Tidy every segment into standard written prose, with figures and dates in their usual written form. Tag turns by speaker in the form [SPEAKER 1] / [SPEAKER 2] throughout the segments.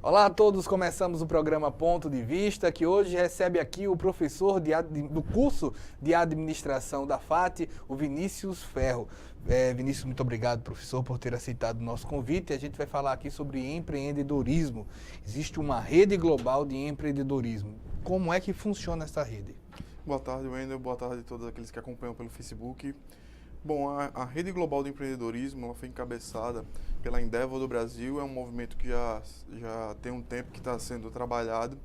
[SPEAKER 1] Olá a todos, começamos o programa Ponto de Vista, que hoje recebe aqui o professor do curso de administração da FAT, o Vinícius Ferro. Vinícius, muito obrigado, professor, por ter aceitado o nosso convite. A gente vai falar aqui sobre empreendedorismo. Existe uma rede global de empreendedorismo. Como é que funciona essa rede?
[SPEAKER 2] Boa tarde, Wendel. Boa tarde a todos aqueles que acompanham pelo Facebook. Bom, a Rede Global do Empreendedorismo ela foi encabeçada pela Endeavor do Brasil, é um movimento que já tem um tempo que está sendo trabalhado.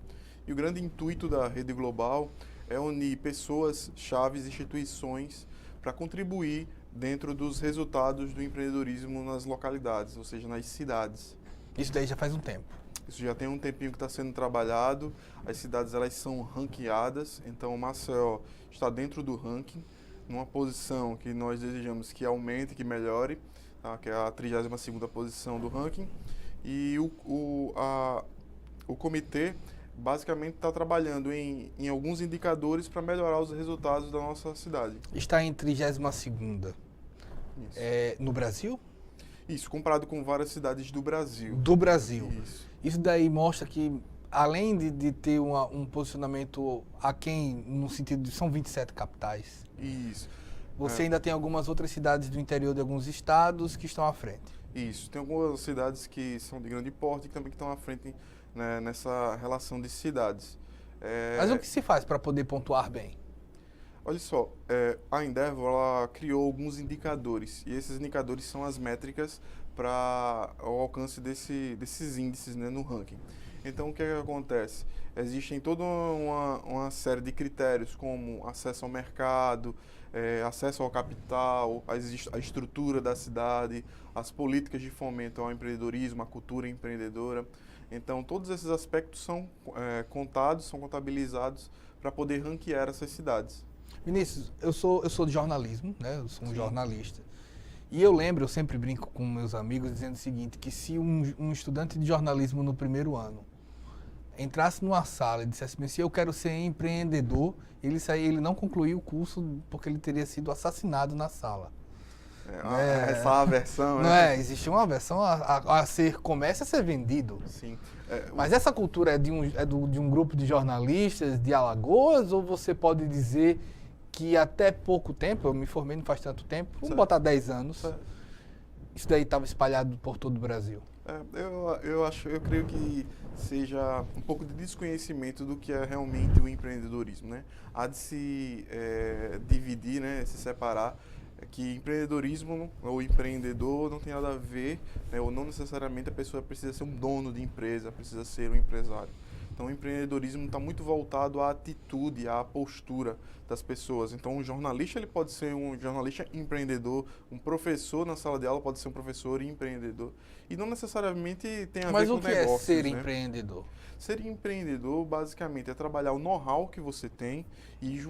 [SPEAKER 2] E o grande intuito da Rede Global é unir pessoas, chaves, instituições para contribuir dentro dos resultados do empreendedorismo nas localidades, ou seja, nas cidades.
[SPEAKER 1] Isso daí já faz um tempo.
[SPEAKER 2] Isso já tem um tempinho que está sendo trabalhado, as cidades elas são ranqueadas, então Maceió está dentro do ranking, numa posição que nós desejamos que aumente, que melhore, tá? Que é a 32ª posição do ranking. E o comitê basicamente está trabalhando em alguns indicadores para melhorar os resultados da nossa cidade.
[SPEAKER 1] Está em 32ª. No Brasil?
[SPEAKER 2] Isso, comparado com várias cidades do Brasil.
[SPEAKER 1] Do Brasil.
[SPEAKER 2] Isso
[SPEAKER 1] Daí mostra que, além de ter um posicionamento aquém, no sentido de são 27 capitais.
[SPEAKER 2] Isso.
[SPEAKER 1] Você ainda tem algumas outras cidades do interior de alguns estados que estão à frente.
[SPEAKER 2] Isso. Tem algumas cidades que são de grande porte e também que estão à frente, né, nessa relação de cidades.
[SPEAKER 1] Mas o que se faz para poder pontuar bem?
[SPEAKER 2] Olha só, a Endeavor ela criou alguns indicadores e esses indicadores são as métricas para o alcance desses índices, né, no ranking. Então, o que é que acontece? Existem toda uma série de critérios, como acesso ao mercado, acesso ao capital, a estrutura da cidade, as políticas de fomento ao empreendedorismo, a cultura empreendedora. Então, todos esses aspectos são contados, são contabilizados para poder ranquear essas cidades.
[SPEAKER 1] Vinícius, eu sou de jornalismo, né? Eu sou um
[SPEAKER 2] Sim.
[SPEAKER 1] jornalista. E eu sempre brinco com meus amigos dizendo o seguinte, que se um estudante de jornalismo no primeiro ano entrasse numa sala e dissesse assim, eu quero ser empreendedor, ele não concluiu o curso porque ele teria sido assassinado na sala.
[SPEAKER 2] Essa aversão, né?
[SPEAKER 1] Não é? Existe uma aversão começa a ser vendido.
[SPEAKER 2] Sim.
[SPEAKER 1] Mas essa cultura é de um grupo de jornalistas de Alagoas, ou você pode dizer que até pouco tempo, eu me formei não faz tanto tempo, vamos botar 10 anos, isso daí estava espalhado por todo o Brasil?
[SPEAKER 2] Eu creio que seja um pouco de desconhecimento do que é realmente o empreendedorismo, né? Há de se dividir, né, se separar, que empreendedorismo ou empreendedor não tem nada a ver, né, ou não necessariamente a pessoa precisa ser um dono de empresa, precisa ser um empresário. Então, o empreendedorismo está muito voltado à atitude, à postura das pessoas. Então, um jornalista ele pode ser um jornalista empreendedor, um professor na sala de aula pode ser um professor empreendedor. E não necessariamente tem a ver com negócios.
[SPEAKER 1] Mas o que é ser
[SPEAKER 2] né?
[SPEAKER 1] empreendedor?
[SPEAKER 2] Ser empreendedor, basicamente, é trabalhar o know-how que você tem e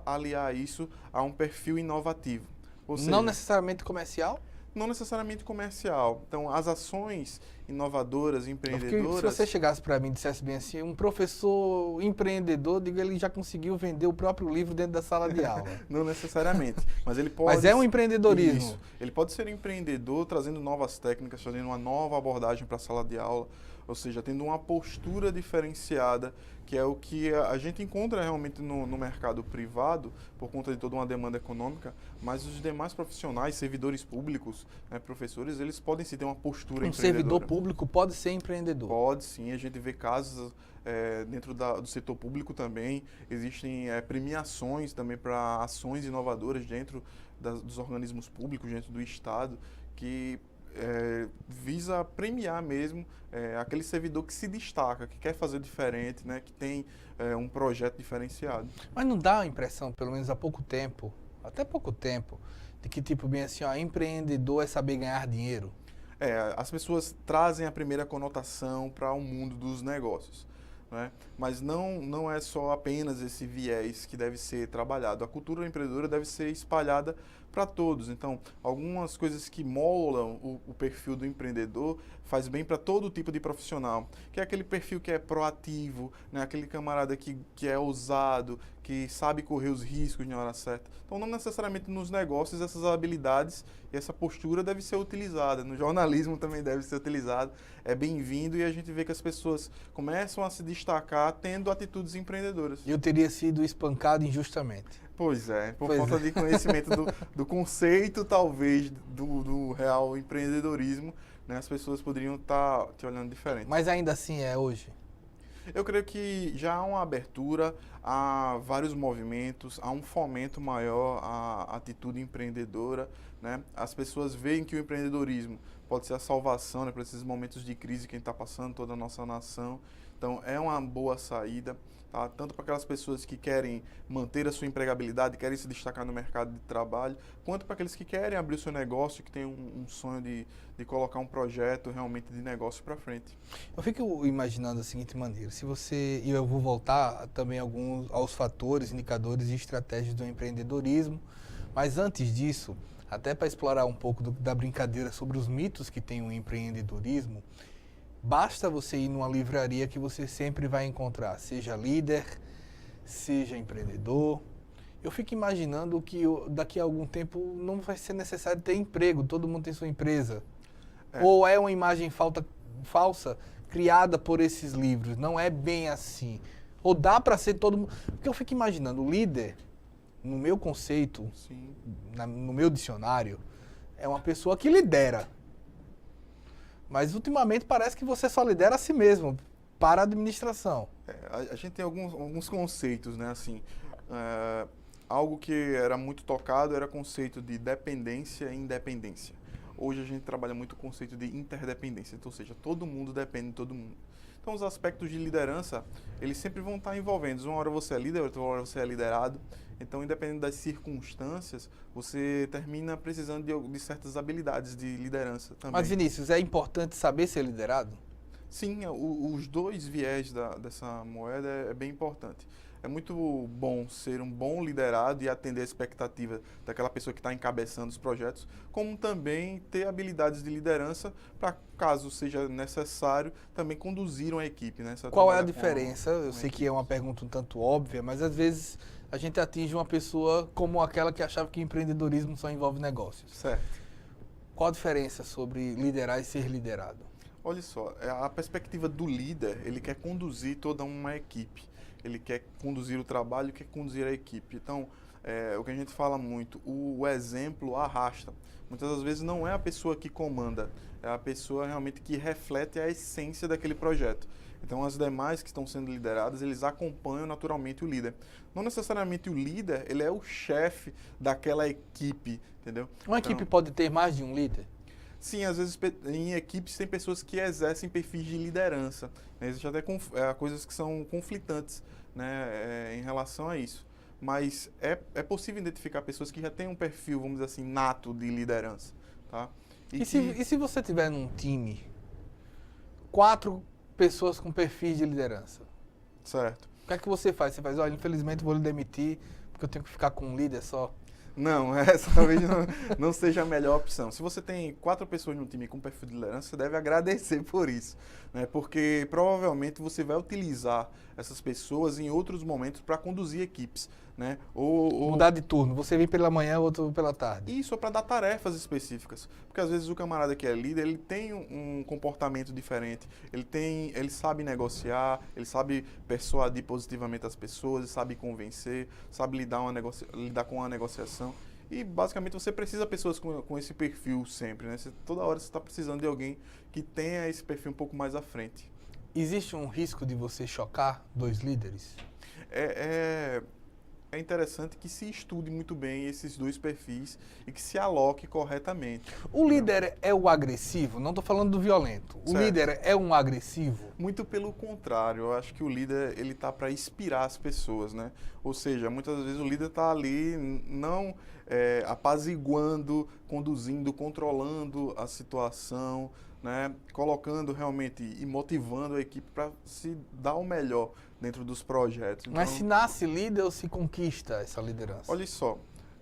[SPEAKER 2] aliar isso a um perfil inovativo. Ou seja,
[SPEAKER 1] não necessariamente comercial?
[SPEAKER 2] Não necessariamente comercial. Então, as ações inovadoras, empreendedoras...
[SPEAKER 1] Porque se você chegasse para mim e dissesse bem assim, um professor empreendedor, ele já conseguiu vender o próprio livro dentro da sala de aula.
[SPEAKER 2] Não necessariamente, mas ele pode...
[SPEAKER 1] Mas é um empreendedorismo.
[SPEAKER 2] Isso. Ele pode ser empreendedor, trazendo novas técnicas, trazendo uma nova abordagem para a sala de aula, ou seja, tendo uma postura diferenciada, que é o que a gente encontra realmente no mercado privado, por conta de toda uma demanda econômica, mas os demais profissionais, servidores públicos, né, professores, eles podem sim ter uma postura empreendedora.
[SPEAKER 1] Um servidor público pode ser empreendedor?
[SPEAKER 2] Pode sim, a gente vê casos dentro do setor público também, existem premiações também para ações inovadoras dentro dos organismos públicos, dentro do Estado, que visa premiar mesmo aquele servidor que se destaca, que quer fazer diferente, né, que tem um projeto diferenciado.
[SPEAKER 1] Mas não dá a impressão, pelo menos há pouco tempo, até pouco tempo, de que tipo bem assim, empreendedor é saber ganhar dinheiro?
[SPEAKER 2] As pessoas trazem a primeira conotação para o mundo dos negócios, né? Mas não é só apenas esse viés que deve ser trabalhado. A cultura empreendedora deve ser espalhada para todos. Então, algumas coisas que moldam o perfil do empreendedor faz bem para todo tipo de profissional, que é aquele perfil que é proativo, né? Aquele camarada que é ousado, que sabe correr os riscos na hora certa. Então, não necessariamente nos negócios essas habilidades e essa postura deve ser utilizada. No jornalismo também deve ser utilizada. É bem-vindo e a gente vê que as pessoas começam a se destacar tendo atitudes empreendedoras.
[SPEAKER 1] Eu teria sido espancado injustamente.
[SPEAKER 2] Pois é, por falta de conhecimento do conceito, talvez, do real empreendedorismo, né, as pessoas poderiam estar te olhando diferente.
[SPEAKER 1] Mas ainda assim é hoje?
[SPEAKER 2] Eu creio que já há uma abertura a vários movimentos, há um fomento maior à atitude empreendedora, né? As pessoas veem que o empreendedorismo pode ser a salvação, né, para esses momentos de crise que a gente está passando, toda a nossa nação. Então, é uma boa saída, tá? Tanto para aquelas pessoas que querem manter a sua empregabilidade, querem se destacar no mercado de trabalho, quanto para aqueles que querem abrir o seu negócio, que têm um sonho de colocar um projeto realmente de negócio para frente.
[SPEAKER 1] Eu fico imaginando da seguinte maneira, e eu vou voltar também aos fatores, indicadores e estratégias do empreendedorismo, mas antes disso, até para explorar um pouco da brincadeira sobre os mitos que tem o empreendedorismo, basta você ir numa livraria que você sempre vai encontrar, seja líder, seja empreendedor. Eu fico imaginando que daqui a algum tempo não vai ser necessário ter emprego, todo mundo tem sua empresa. Ou é uma imagem falsa criada por esses livros, não é bem assim. Ou dá para ser todo mundo... Porque eu fico imaginando, o líder, no meu conceito, no meu dicionário, é uma pessoa que lidera. Mas ultimamente parece que você só lidera a si mesmo, para a administração.
[SPEAKER 2] A gente tem alguns conceitos, né? Assim, algo que era muito tocado era o conceito de dependência e independência. Hoje a gente trabalha muito o conceito de interdependência, então, ou seja, todo mundo depende de todo mundo. Então, os aspectos de liderança, eles sempre vão estar envolvendo. Uma hora você é líder, outra hora você é liderado. Então, independente das circunstâncias, você termina precisando de certas habilidades de liderança também.
[SPEAKER 1] Mas, Vinícius, é importante saber ser liderado?
[SPEAKER 2] Sim, os dois viés dessa moeda é bem importante. É muito bom ser um bom liderado e atender a expectativa daquela pessoa que está encabeçando os projetos, como também ter habilidades de liderança para, caso seja necessário, também conduzir uma equipe. Né?
[SPEAKER 1] Qual é a diferença? Eu sei que é uma pergunta um tanto óbvia, mas às vezes a gente atinge uma pessoa como aquela que achava que empreendedorismo só envolve negócios.
[SPEAKER 2] Certo.
[SPEAKER 1] Qual a diferença sobre liderar e ser liderado?
[SPEAKER 2] Olha só, a perspectiva do líder, ele quer conduzir toda uma equipe. Ele quer conduzir o trabalho, quer conduzir a equipe. Então, o que a gente fala muito, o exemplo arrasta. Muitas das vezes não é a pessoa que comanda, é a pessoa realmente que reflete a essência daquele projeto. Então, as demais que estão sendo lideradas, eles acompanham naturalmente o líder. Não necessariamente o líder, ele é o chefe daquela equipe, entendeu?
[SPEAKER 1] Uma equipe pode ter mais de um líder?
[SPEAKER 2] Sim, às vezes em equipes tem pessoas que exercem perfis de liderança. Né? Existem até coisas que são conflitantes, né, em relação a isso. Mas é possível identificar pessoas que já têm um perfil, vamos dizer assim, nato de liderança. Tá?
[SPEAKER 1] E se você tiver num time 4 pessoas com perfis de liderança?
[SPEAKER 2] Certo.
[SPEAKER 1] O que é que você faz? Você faz, olha, infelizmente vou lhe demitir porque eu tenho que ficar com um líder só.
[SPEAKER 2] Não, essa talvez não seja a melhor opção. Se você tem 4 pessoas no time com perfil de liderança, você deve agradecer por isso, né? Porque provavelmente você vai utilizar essas pessoas em outros momentos para conduzir equipes, né? Ou
[SPEAKER 1] mudar de turno, você vem pela manhã, outro pela tarde.
[SPEAKER 2] Isso é para dar tarefas específicas, porque às vezes o camarada que é líder, ele tem um comportamento diferente, ele sabe negociar, ele sabe persuadir positivamente as pessoas, ele sabe convencer, sabe lidar com uma negociação. E basicamente você precisa de pessoas com esse perfil sempre, né? Toda hora você está precisando de alguém que tenha esse perfil um pouco mais à frente.
[SPEAKER 1] Existe um risco de você chocar 2 líderes?
[SPEAKER 2] É interessante que se estude muito bem esses 2 perfis e que se aloque corretamente.
[SPEAKER 1] O líder é o agressivo? Não estou falando do violento. O líder é um agressivo?
[SPEAKER 2] Muito pelo contrário. Eu acho que o líder ele tá para inspirar as pessoas, né? Ou seja, muitas vezes o líder está ali não apaziguando, conduzindo, controlando a situação, né? Colocando realmente e motivando a equipe para se dar o melhor dentro dos projetos. Então,
[SPEAKER 1] mas se nasce líder ou se conquista essa liderança?
[SPEAKER 2] Olha só,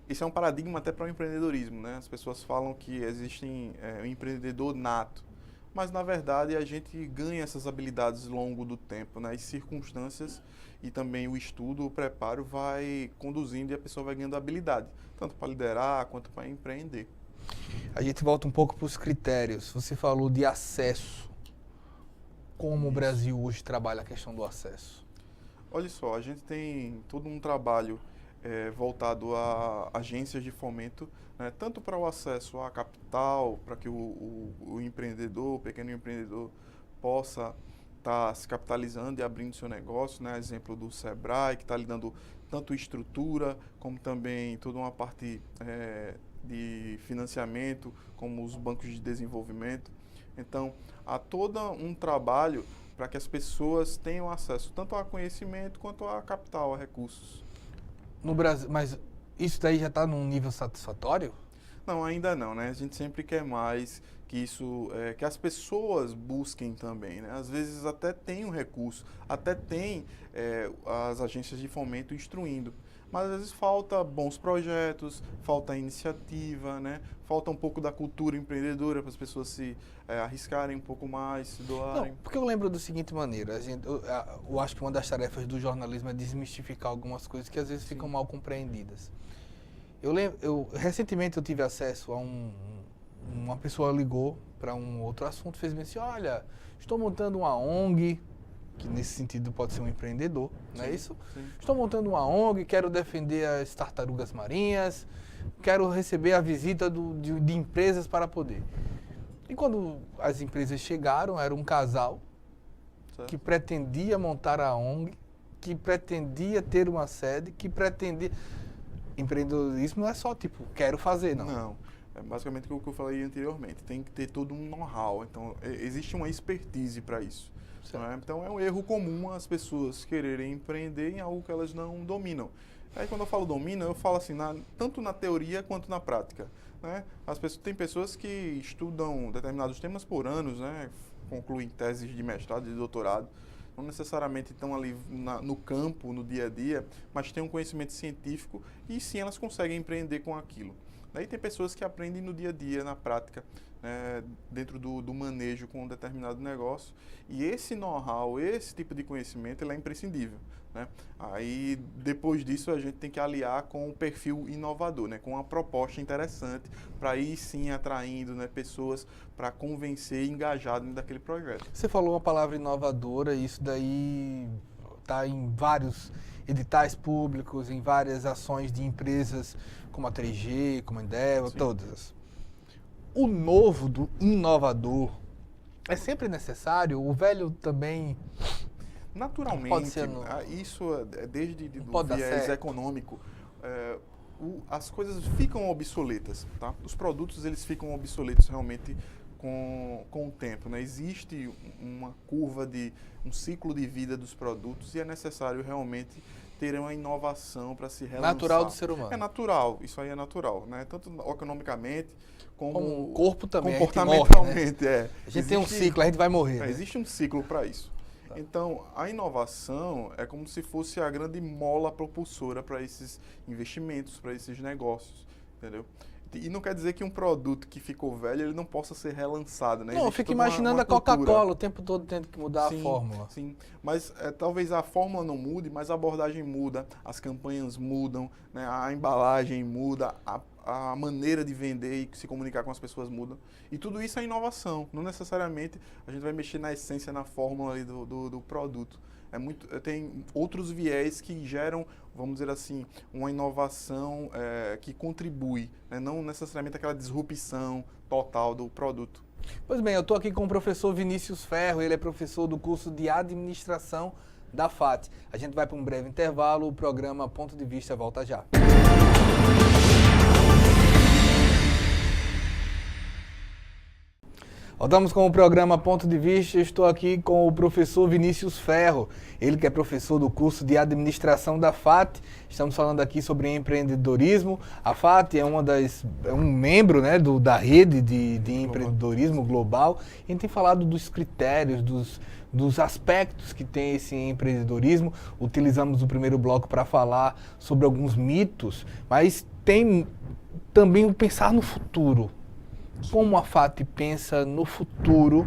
[SPEAKER 2] esse é um paradigma até para o empreendedorismo, né? As pessoas falam que existe um empreendedor nato, mas na verdade a gente ganha essas habilidades ao longo do tempo, né? As circunstâncias e também o estudo, o preparo vai conduzindo e a pessoa vai ganhando habilidade, tanto para liderar quanto para empreender.
[SPEAKER 1] A gente volta um pouco para os critérios. Você falou de acesso. Como o Brasil hoje trabalha a questão do acesso?
[SPEAKER 2] Olha só, a gente tem todo um trabalho voltado a agências de fomento, né, tanto para o acesso à capital, para que o empreendedor, o pequeno empreendedor, possa estar se capitalizando e abrindo seu negócio, né, exemplo do Sebrae, que está lhe dando tanto estrutura, como também toda uma parte de financiamento, como os bancos de desenvolvimento. Então, há todo um trabalho para que as pessoas tenham acesso tanto a conhecimento quanto a capital, a recursos.
[SPEAKER 1] No Brasil, mas isso daí já está num nível satisfatório?
[SPEAKER 2] Não, ainda não, né? A gente sempre quer mais que isso, que as pessoas busquem também, né? Às vezes até tem um recurso, até tem as agências de fomento instruindo, mas às vezes falta bons projetos, falta iniciativa, né? Falta um pouco da cultura empreendedora para as pessoas se arriscarem um pouco mais, se doarem.
[SPEAKER 1] Não, porque eu lembro da seguinte maneira, eu acho que uma das tarefas do jornalismo é desmistificar algumas coisas que às vezes ficam mal compreendidas. Recentemente eu tive acesso a uma pessoa ligou para um outro assunto, fez assim, olha, estou montando uma ONG, que nesse sentido pode ser um empreendedor, não é isso? Sim. Estou montando uma ONG, quero defender as tartarugas marinhas, quero receber a visita de empresas para poder. E quando as empresas chegaram, era um casal que pretendia montar a ONG, que pretendia ter uma sede, que pretendia... Empreendedorismo não é só tipo, quero fazer, não.
[SPEAKER 2] Não, é basicamente o que eu falei anteriormente, tem que ter todo um know-how, então existe uma expertise para isso. Não é? Então é um erro comum as pessoas quererem empreender em algo que elas não dominam. Aí quando eu falo domina, eu falo assim, tanto na teoria quanto na prática. Né? Tem pessoas que estudam determinados temas por anos, né? Concluem teses de mestrado e de doutorado, não necessariamente estão ali no campo, no dia a dia, mas têm um conhecimento científico e sim elas conseguem empreender com aquilo. Daí tem pessoas que aprendem no dia a dia, na prática, né, dentro do manejo com um determinado negócio. E esse know-how, esse tipo de conhecimento, ele é imprescindível. Né? Aí, depois disso, a gente tem que aliar com um perfil inovador, né? Com uma proposta interessante, para ir sim atraindo, né, pessoas para convencer e engajar dentro daquele projeto.
[SPEAKER 1] Você falou uma palavra inovadora, e isso daí está em vários editais públicos, em várias ações de empresas como a 3G, como a Endeavor, sim, todas. O novo do inovador é sempre necessário? O velho também...
[SPEAKER 2] Naturalmente,
[SPEAKER 1] pode ser
[SPEAKER 2] isso é desde o viés econômico, as coisas ficam obsoletas, tá? Os produtos eles ficam obsoletos realmente com o tempo, né? Existe uma curva um ciclo de vida dos produtos e é necessário realmente ter uma inovação para se relançar.
[SPEAKER 1] Natural do ser humano.
[SPEAKER 2] É natural, isso aí é natural, né? Tanto economicamente como
[SPEAKER 1] o corpo também,
[SPEAKER 2] comportamentalmente,
[SPEAKER 1] morre, né? A gente tem um ciclo, a gente vai morrer. Né?
[SPEAKER 2] Existe um ciclo para isso. Então, a inovação é como se fosse a grande mola propulsora para esses investimentos, para esses negócios, entendeu? E não quer dizer que um produto que ficou velho, ele não possa ser relançado, né?
[SPEAKER 1] Não, eu fico imaginando a Coca-Cola o tempo todo tendo que mudar a fórmula.
[SPEAKER 2] Sim, mas talvez a fórmula não mude, mas a abordagem muda, as campanhas mudam, né? A embalagem muda, a maneira de vender e se comunicar com as pessoas muda. E tudo isso é inovação. Não necessariamente a gente vai mexer na essência, na fórmula ali do produto. Tem outros viés que geram, vamos dizer assim, uma inovação que contribui, né? Não necessariamente aquela disrupção total do produto.
[SPEAKER 1] Pois bem, eu estou aqui com o professor Vinícius Ferro, ele é professor do curso de Administração da FAT. A gente vai para um breve intervalo, o programa Ponto de Vista volta já. Voltamos com o programa Ponto de Vista. Estou aqui com o professor Vinícius Ferro, ele que é professor do curso de Administração da FAT. Estamos falando aqui sobre empreendedorismo. A FAT é um membro, né, da rede de empreendedorismo global. A gente tem falado dos critérios, dos aspectos que tem esse empreendedorismo. Utilizamos o primeiro bloco para falar sobre alguns mitos, mas tem também o pensar no futuro. Como a FAT pensa no futuro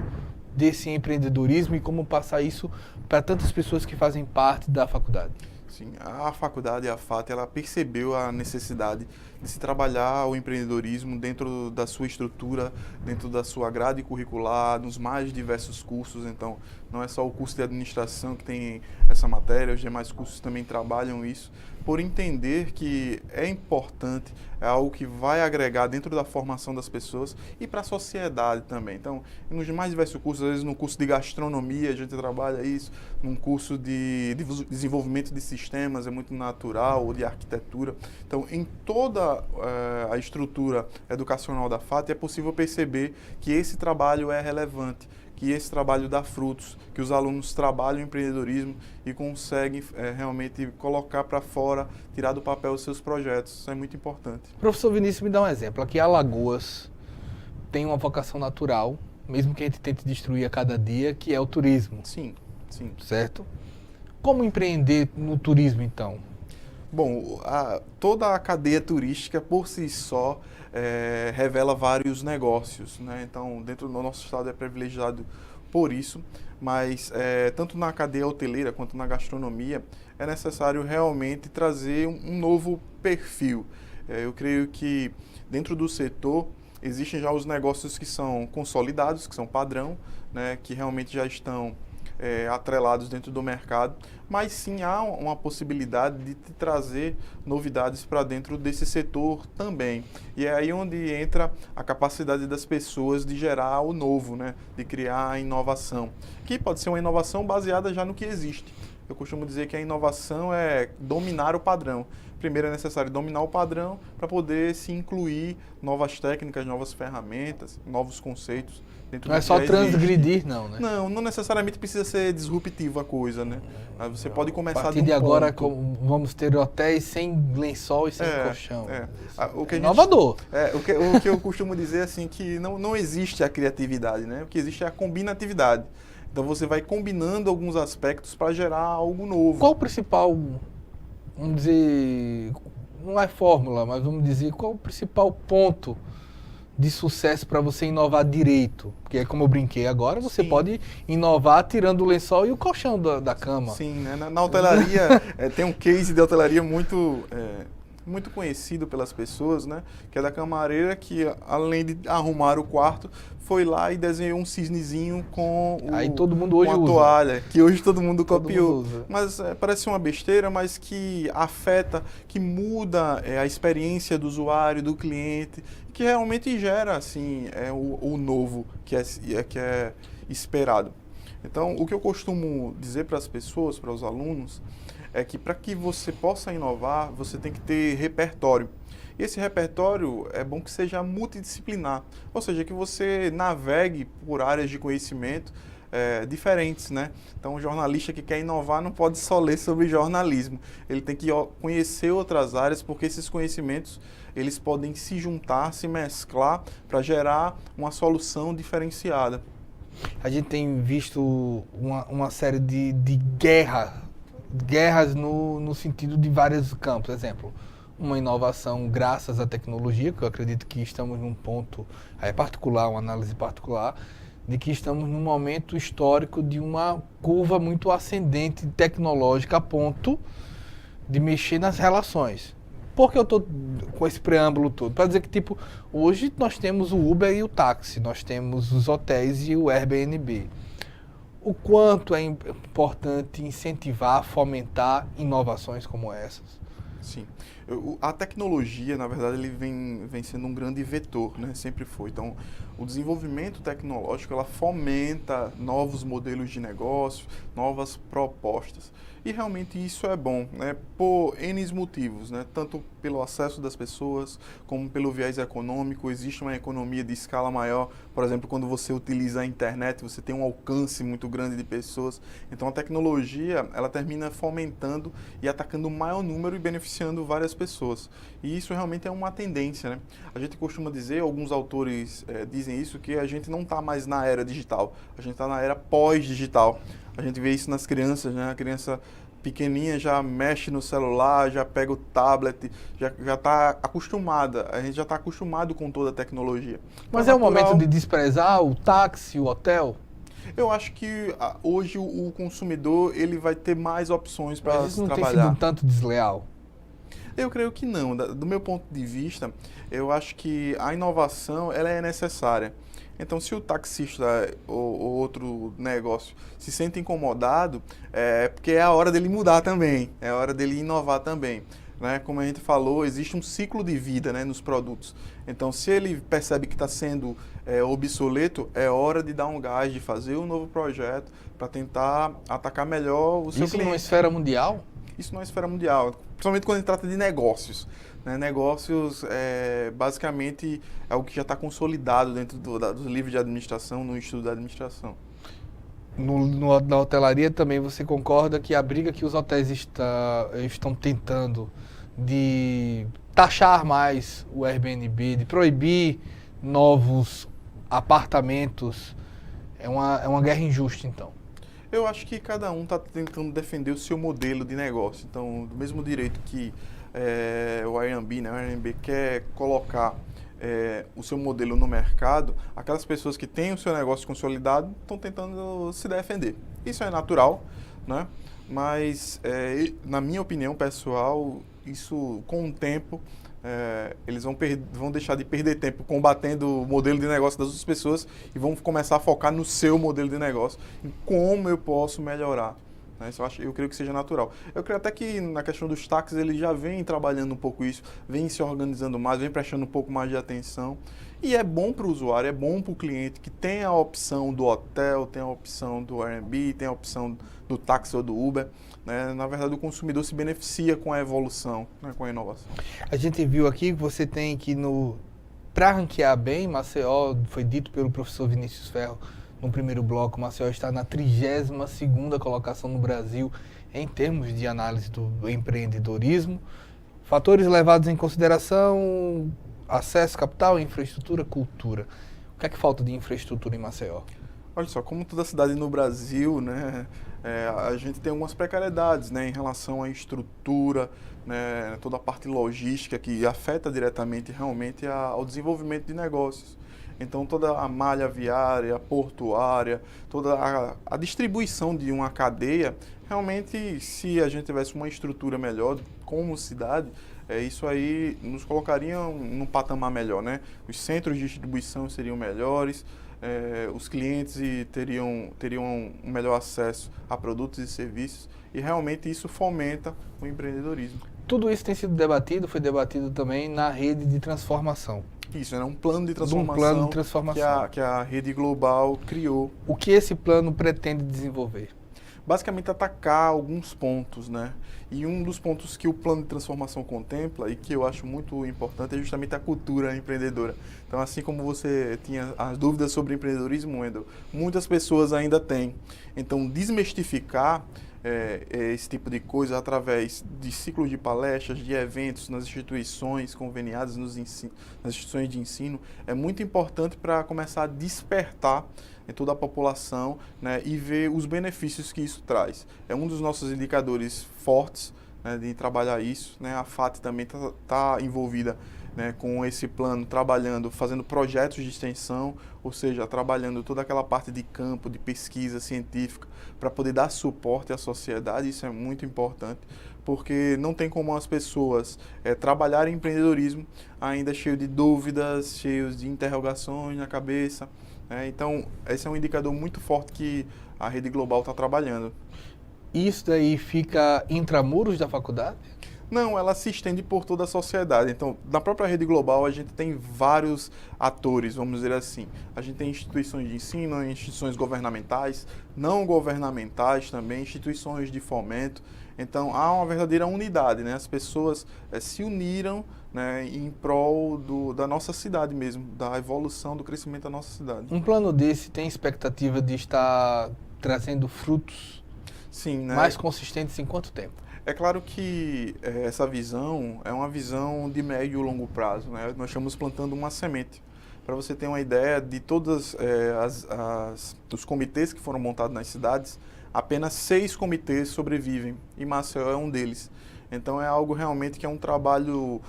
[SPEAKER 1] desse empreendedorismo e como passar isso para tantas pessoas que fazem parte da faculdade?
[SPEAKER 2] Sim, a faculdade, a FAT, ela percebeu a necessidade de se trabalhar o empreendedorismo dentro da sua estrutura, dentro da sua grade curricular, nos mais diversos cursos. Então, não é só o curso de administração que tem essa matéria, os demais cursos também trabalham isso, por entender que é importante, é algo que vai agregar dentro da formação das pessoas e para a sociedade também. Então, nos mais diversos cursos, às vezes no curso de gastronomia a gente trabalha isso, num curso de desenvolvimento de sistemas é muito natural, ou de arquitetura. Então, em toda a estrutura educacional da FAT é possível perceber que esse trabalho é relevante, que esse trabalho dá frutos, que os alunos trabalham em empreendedorismo e conseguem realmente colocar para fora, tirar do papel os seus projetos. Isso é muito importante.
[SPEAKER 1] Professor Vinícius, me dá um exemplo. Aqui Alagoas tem uma vocação natural, mesmo que a gente tente destruir a cada dia, que é o turismo.
[SPEAKER 2] Sim, sim.
[SPEAKER 1] Certo? Como empreender no turismo, então?
[SPEAKER 2] Bom, toda a cadeia turística, por si só, revela vários negócios, né? Então, dentro do nosso estado é privilegiado por isso, mas tanto na cadeia hoteleira quanto na gastronomia, é necessário realmente trazer um novo perfil. Eu creio que dentro do setor existem já os negócios que são consolidados, que são padrão, né? Que realmente já estão atrelados dentro do mercado, mas sim há uma possibilidade de trazer novidades para dentro desse setor também. E é aí onde entra a capacidade das pessoas de gerar o novo, né? De criar a inovação, que pode ser uma inovação baseada já no que existe. Eu costumo dizer que a inovação é dominar o padrão. Primeiro é necessário dominar o padrão para poder se incluir novas técnicas, novas ferramentas, novos conceitos.
[SPEAKER 1] Não é só transgredir, não, né?
[SPEAKER 2] Não necessariamente precisa ser disruptiva a coisa, né? Você pode começar
[SPEAKER 1] a partir
[SPEAKER 2] de um
[SPEAKER 1] de agora
[SPEAKER 2] ponto.
[SPEAKER 1] Vamos ter hotéis sem lençol e sem colchão.
[SPEAKER 2] O que
[SPEAKER 1] inovador.
[SPEAKER 2] O que eu costumo dizer assim que não existe a criatividade, né? O que existe é a combinatividade. Então você vai combinando alguns aspectos para gerar algo novo.
[SPEAKER 1] Qual o principal, vamos dizer, não é fórmula, mas vamos dizer, qual o principal ponto de sucesso para você inovar direito? Porque é como eu brinquei agora, você
[SPEAKER 2] Sim.
[SPEAKER 1] pode inovar tirando o lençol e o colchão da cama.
[SPEAKER 2] Sim, né? Na hotelaria tem um case de hotelaria muito conhecido pelas pessoas, né? Que é da camareira que, além de arrumar o quarto, foi lá e desenhou um cisnezinho com
[SPEAKER 1] Aí todo mundo hoje
[SPEAKER 2] com a
[SPEAKER 1] usa.
[SPEAKER 2] toalha, que hoje todo mundo copiou.
[SPEAKER 1] Todo mundo usa.
[SPEAKER 2] Mas parece uma besteira, mas que afeta, que muda a experiência do usuário, do cliente, que realmente gera assim, o novo que é esperado. Então, o que eu costumo dizer para as pessoas, para os alunos, é que para que você possa inovar, você tem que ter repertório. E esse repertório é bom que seja multidisciplinar, ou seja, que você navegue por áreas de conhecimento diferentes, né? Então, o jornalista que quer inovar não pode só ler sobre jornalismo, ele tem que conhecer outras áreas, porque esses conhecimentos eles podem se juntar, se mesclar para gerar uma solução diferenciada.
[SPEAKER 1] A gente tem visto uma série de guerras no sentido de vários campos. Exemplo, uma inovação graças à tecnologia, que eu acredito que estamos num ponto particular, uma análise particular, de que estamos num momento histórico de uma curva muito ascendente tecnológica a ponto de mexer nas relações. Por que eu estou com esse preâmbulo todo? Para dizer que, tipo, hoje nós temos o Uber e o táxi, nós temos os hotéis e o Airbnb. O quanto é importante incentivar, fomentar inovações como essas?
[SPEAKER 2] Sim. A tecnologia, na verdade, ele vem sendo um grande vetor, né? Sempre foi. Então, o desenvolvimento tecnológico, ela fomenta novos modelos de negócio, novas propostas. E realmente isso é bom, né? Por N motivos, né? Tanto pelo acesso das pessoas, como pelo viés econômico. Existe uma economia de escala maior. Por exemplo, quando você utiliza a internet, você tem um alcance muito grande de pessoas. Então, a tecnologia, ela termina fomentando e atacando o maior número e beneficiando várias pessoas. E isso realmente é uma tendência, né? A gente costuma dizer, alguns autores dizem isso, que a gente não está mais na era digital, a gente está na era pós-digital. A gente vê isso nas crianças, né? A criança pequenininha já mexe no celular, já pega o tablet, já está acostumada, a gente já está acostumado com toda a tecnologia.
[SPEAKER 1] Mas
[SPEAKER 2] Então,
[SPEAKER 1] é o momento
[SPEAKER 2] natural.
[SPEAKER 1] de desprezar o táxi, o hotel?
[SPEAKER 2] Eu acho que hoje o consumidor ele vai ter mais opções para
[SPEAKER 1] Mas isso não tem
[SPEAKER 2] trabalhar.
[SPEAKER 1] sido um tanto desleal?
[SPEAKER 2] Eu creio que não. Do meu ponto de vista, eu acho que a inovação ela é necessária. Então, se o taxista ou outro negócio se sente incomodado, é porque é a hora dele mudar também, é a hora dele inovar também. Né? Como a gente falou, existe um ciclo de vida, né, nos produtos. Então, se ele percebe que está sendo obsoleto, é hora de dar um gás, de fazer um novo projeto para tentar atacar melhor o seu
[SPEAKER 1] Isso
[SPEAKER 2] cliente.
[SPEAKER 1] numa esfera mundial?
[SPEAKER 2] Isso não é esfera mundial, principalmente quando a gente trata de negócios. Né? Negócios, basicamente, é algo que já está consolidado dentro dos livros de administração, no estudo da administração.
[SPEAKER 1] Na hotelaria também você concorda que a briga que os hotéis estão tentando de taxar mais o Airbnb, de proibir novos apartamentos, é uma guerra injusta, então?
[SPEAKER 2] Eu acho que cada um está tentando defender o seu modelo de negócio. Então, do mesmo direito que o Airbnb, né, o Airbnb quer colocar o seu modelo no mercado, aquelas pessoas que têm o seu negócio consolidado estão tentando se defender. Isso é natural, né? Mas, na minha opinião pessoal, isso com o tempo, eles vão deixar de perder tempo combatendo o modelo de negócio das outras pessoas e vão começar a focar no seu modelo de negócio, em como eu posso melhorar. Né? Isso eu creio que seja natural. Eu creio até que na questão dos táxis eles já vêm trabalhando um pouco isso, vêm se organizando mais, vêm prestando um pouco mais de atenção. E é bom para o usuário, é bom para o cliente que tem a opção do hotel, tem a opção do Airbnb, tem a opção do táxi ou do Uber. Né? Na verdade, o consumidor se beneficia com a evolução, né? Com a inovação.
[SPEAKER 1] A gente viu aqui que você tem que para ranquear bem, Maceió, foi dito pelo professor Vinícius Ferro no primeiro bloco, Maceió está na 32ª colocação no Brasil em termos de análise do empreendedorismo. Fatores levados em consideração: acesso, capital, infraestrutura, cultura. O que é que falta de infraestrutura em Maceió?
[SPEAKER 2] Olha só, como toda cidade no Brasil, né, a gente tem algumas precariedades, né, em relação à estrutura, né, toda a parte logística que afeta diretamente realmente ao desenvolvimento de negócios. Então, toda a malha viária, portuária, toda a distribuição de uma cadeia, realmente, se a gente tivesse uma estrutura melhor como cidade, isso aí nos colocaria num patamar melhor, né? Os centros de distribuição seriam melhores, os clientes teriam um melhor acesso a produtos e serviços e realmente isso fomenta o empreendedorismo.
[SPEAKER 1] Tudo isso tem sido debatido, foi debatido também na rede de transformação.
[SPEAKER 2] Isso, né? Um plano de transformação,
[SPEAKER 1] plano de transformação.
[SPEAKER 2] Que a Rede Global criou.
[SPEAKER 1] O que esse plano pretende desenvolver?
[SPEAKER 2] Basicamente atacar alguns pontos, né? E um dos pontos que o plano de transformação contempla e que eu acho muito importante é justamente a cultura empreendedora. Então, assim como você tinha as dúvidas sobre empreendedorismo, Wendel, muitas pessoas ainda têm. Então, desmistificar esse tipo de coisa através de ciclos de palestras, de eventos nas instituições conveniadas, nas instituições de ensino, é muito importante para começar a despertar em toda a população, né, e ver os benefícios que isso traz. É um dos nossos indicadores fortes, né, de trabalhar isso. Né? A FAT também está envolvida, né, com esse plano, trabalhando, fazendo projetos de extensão, ou seja, trabalhando toda aquela parte de campo, de pesquisa científica, para poder dar suporte à sociedade. Isso é muito importante, porque não tem como as pessoas trabalharem em empreendedorismo ainda cheio de dúvidas, cheios de interrogações na cabeça. Então, esse é um indicador muito forte que a Rede Global está trabalhando.
[SPEAKER 1] Isso daí fica intramuros da faculdade?
[SPEAKER 2] Não, ela se estende por toda a sociedade. Então, na própria Rede Global, a gente tem vários atores, vamos dizer assim. A gente tem instituições de ensino, instituições governamentais, não governamentais também, instituições de fomento. Então, há uma verdadeira unidade, né? As pessoas se uniram, né, em prol da nossa cidade mesmo, da evolução, do crescimento da nossa cidade.
[SPEAKER 1] Um plano desse tem expectativa de estar trazendo frutos
[SPEAKER 2] Sim, né?
[SPEAKER 1] mais consistentes em quanto tempo?
[SPEAKER 2] É claro que essa visão é uma visão de médio e longo prazo, né? Nós estamos plantando uma semente. Para você ter uma ideia de todos os comitês que foram montados nas cidades, apenas 6 comitês sobrevivem e Maceió é um deles. Então é algo realmente que é um trabalho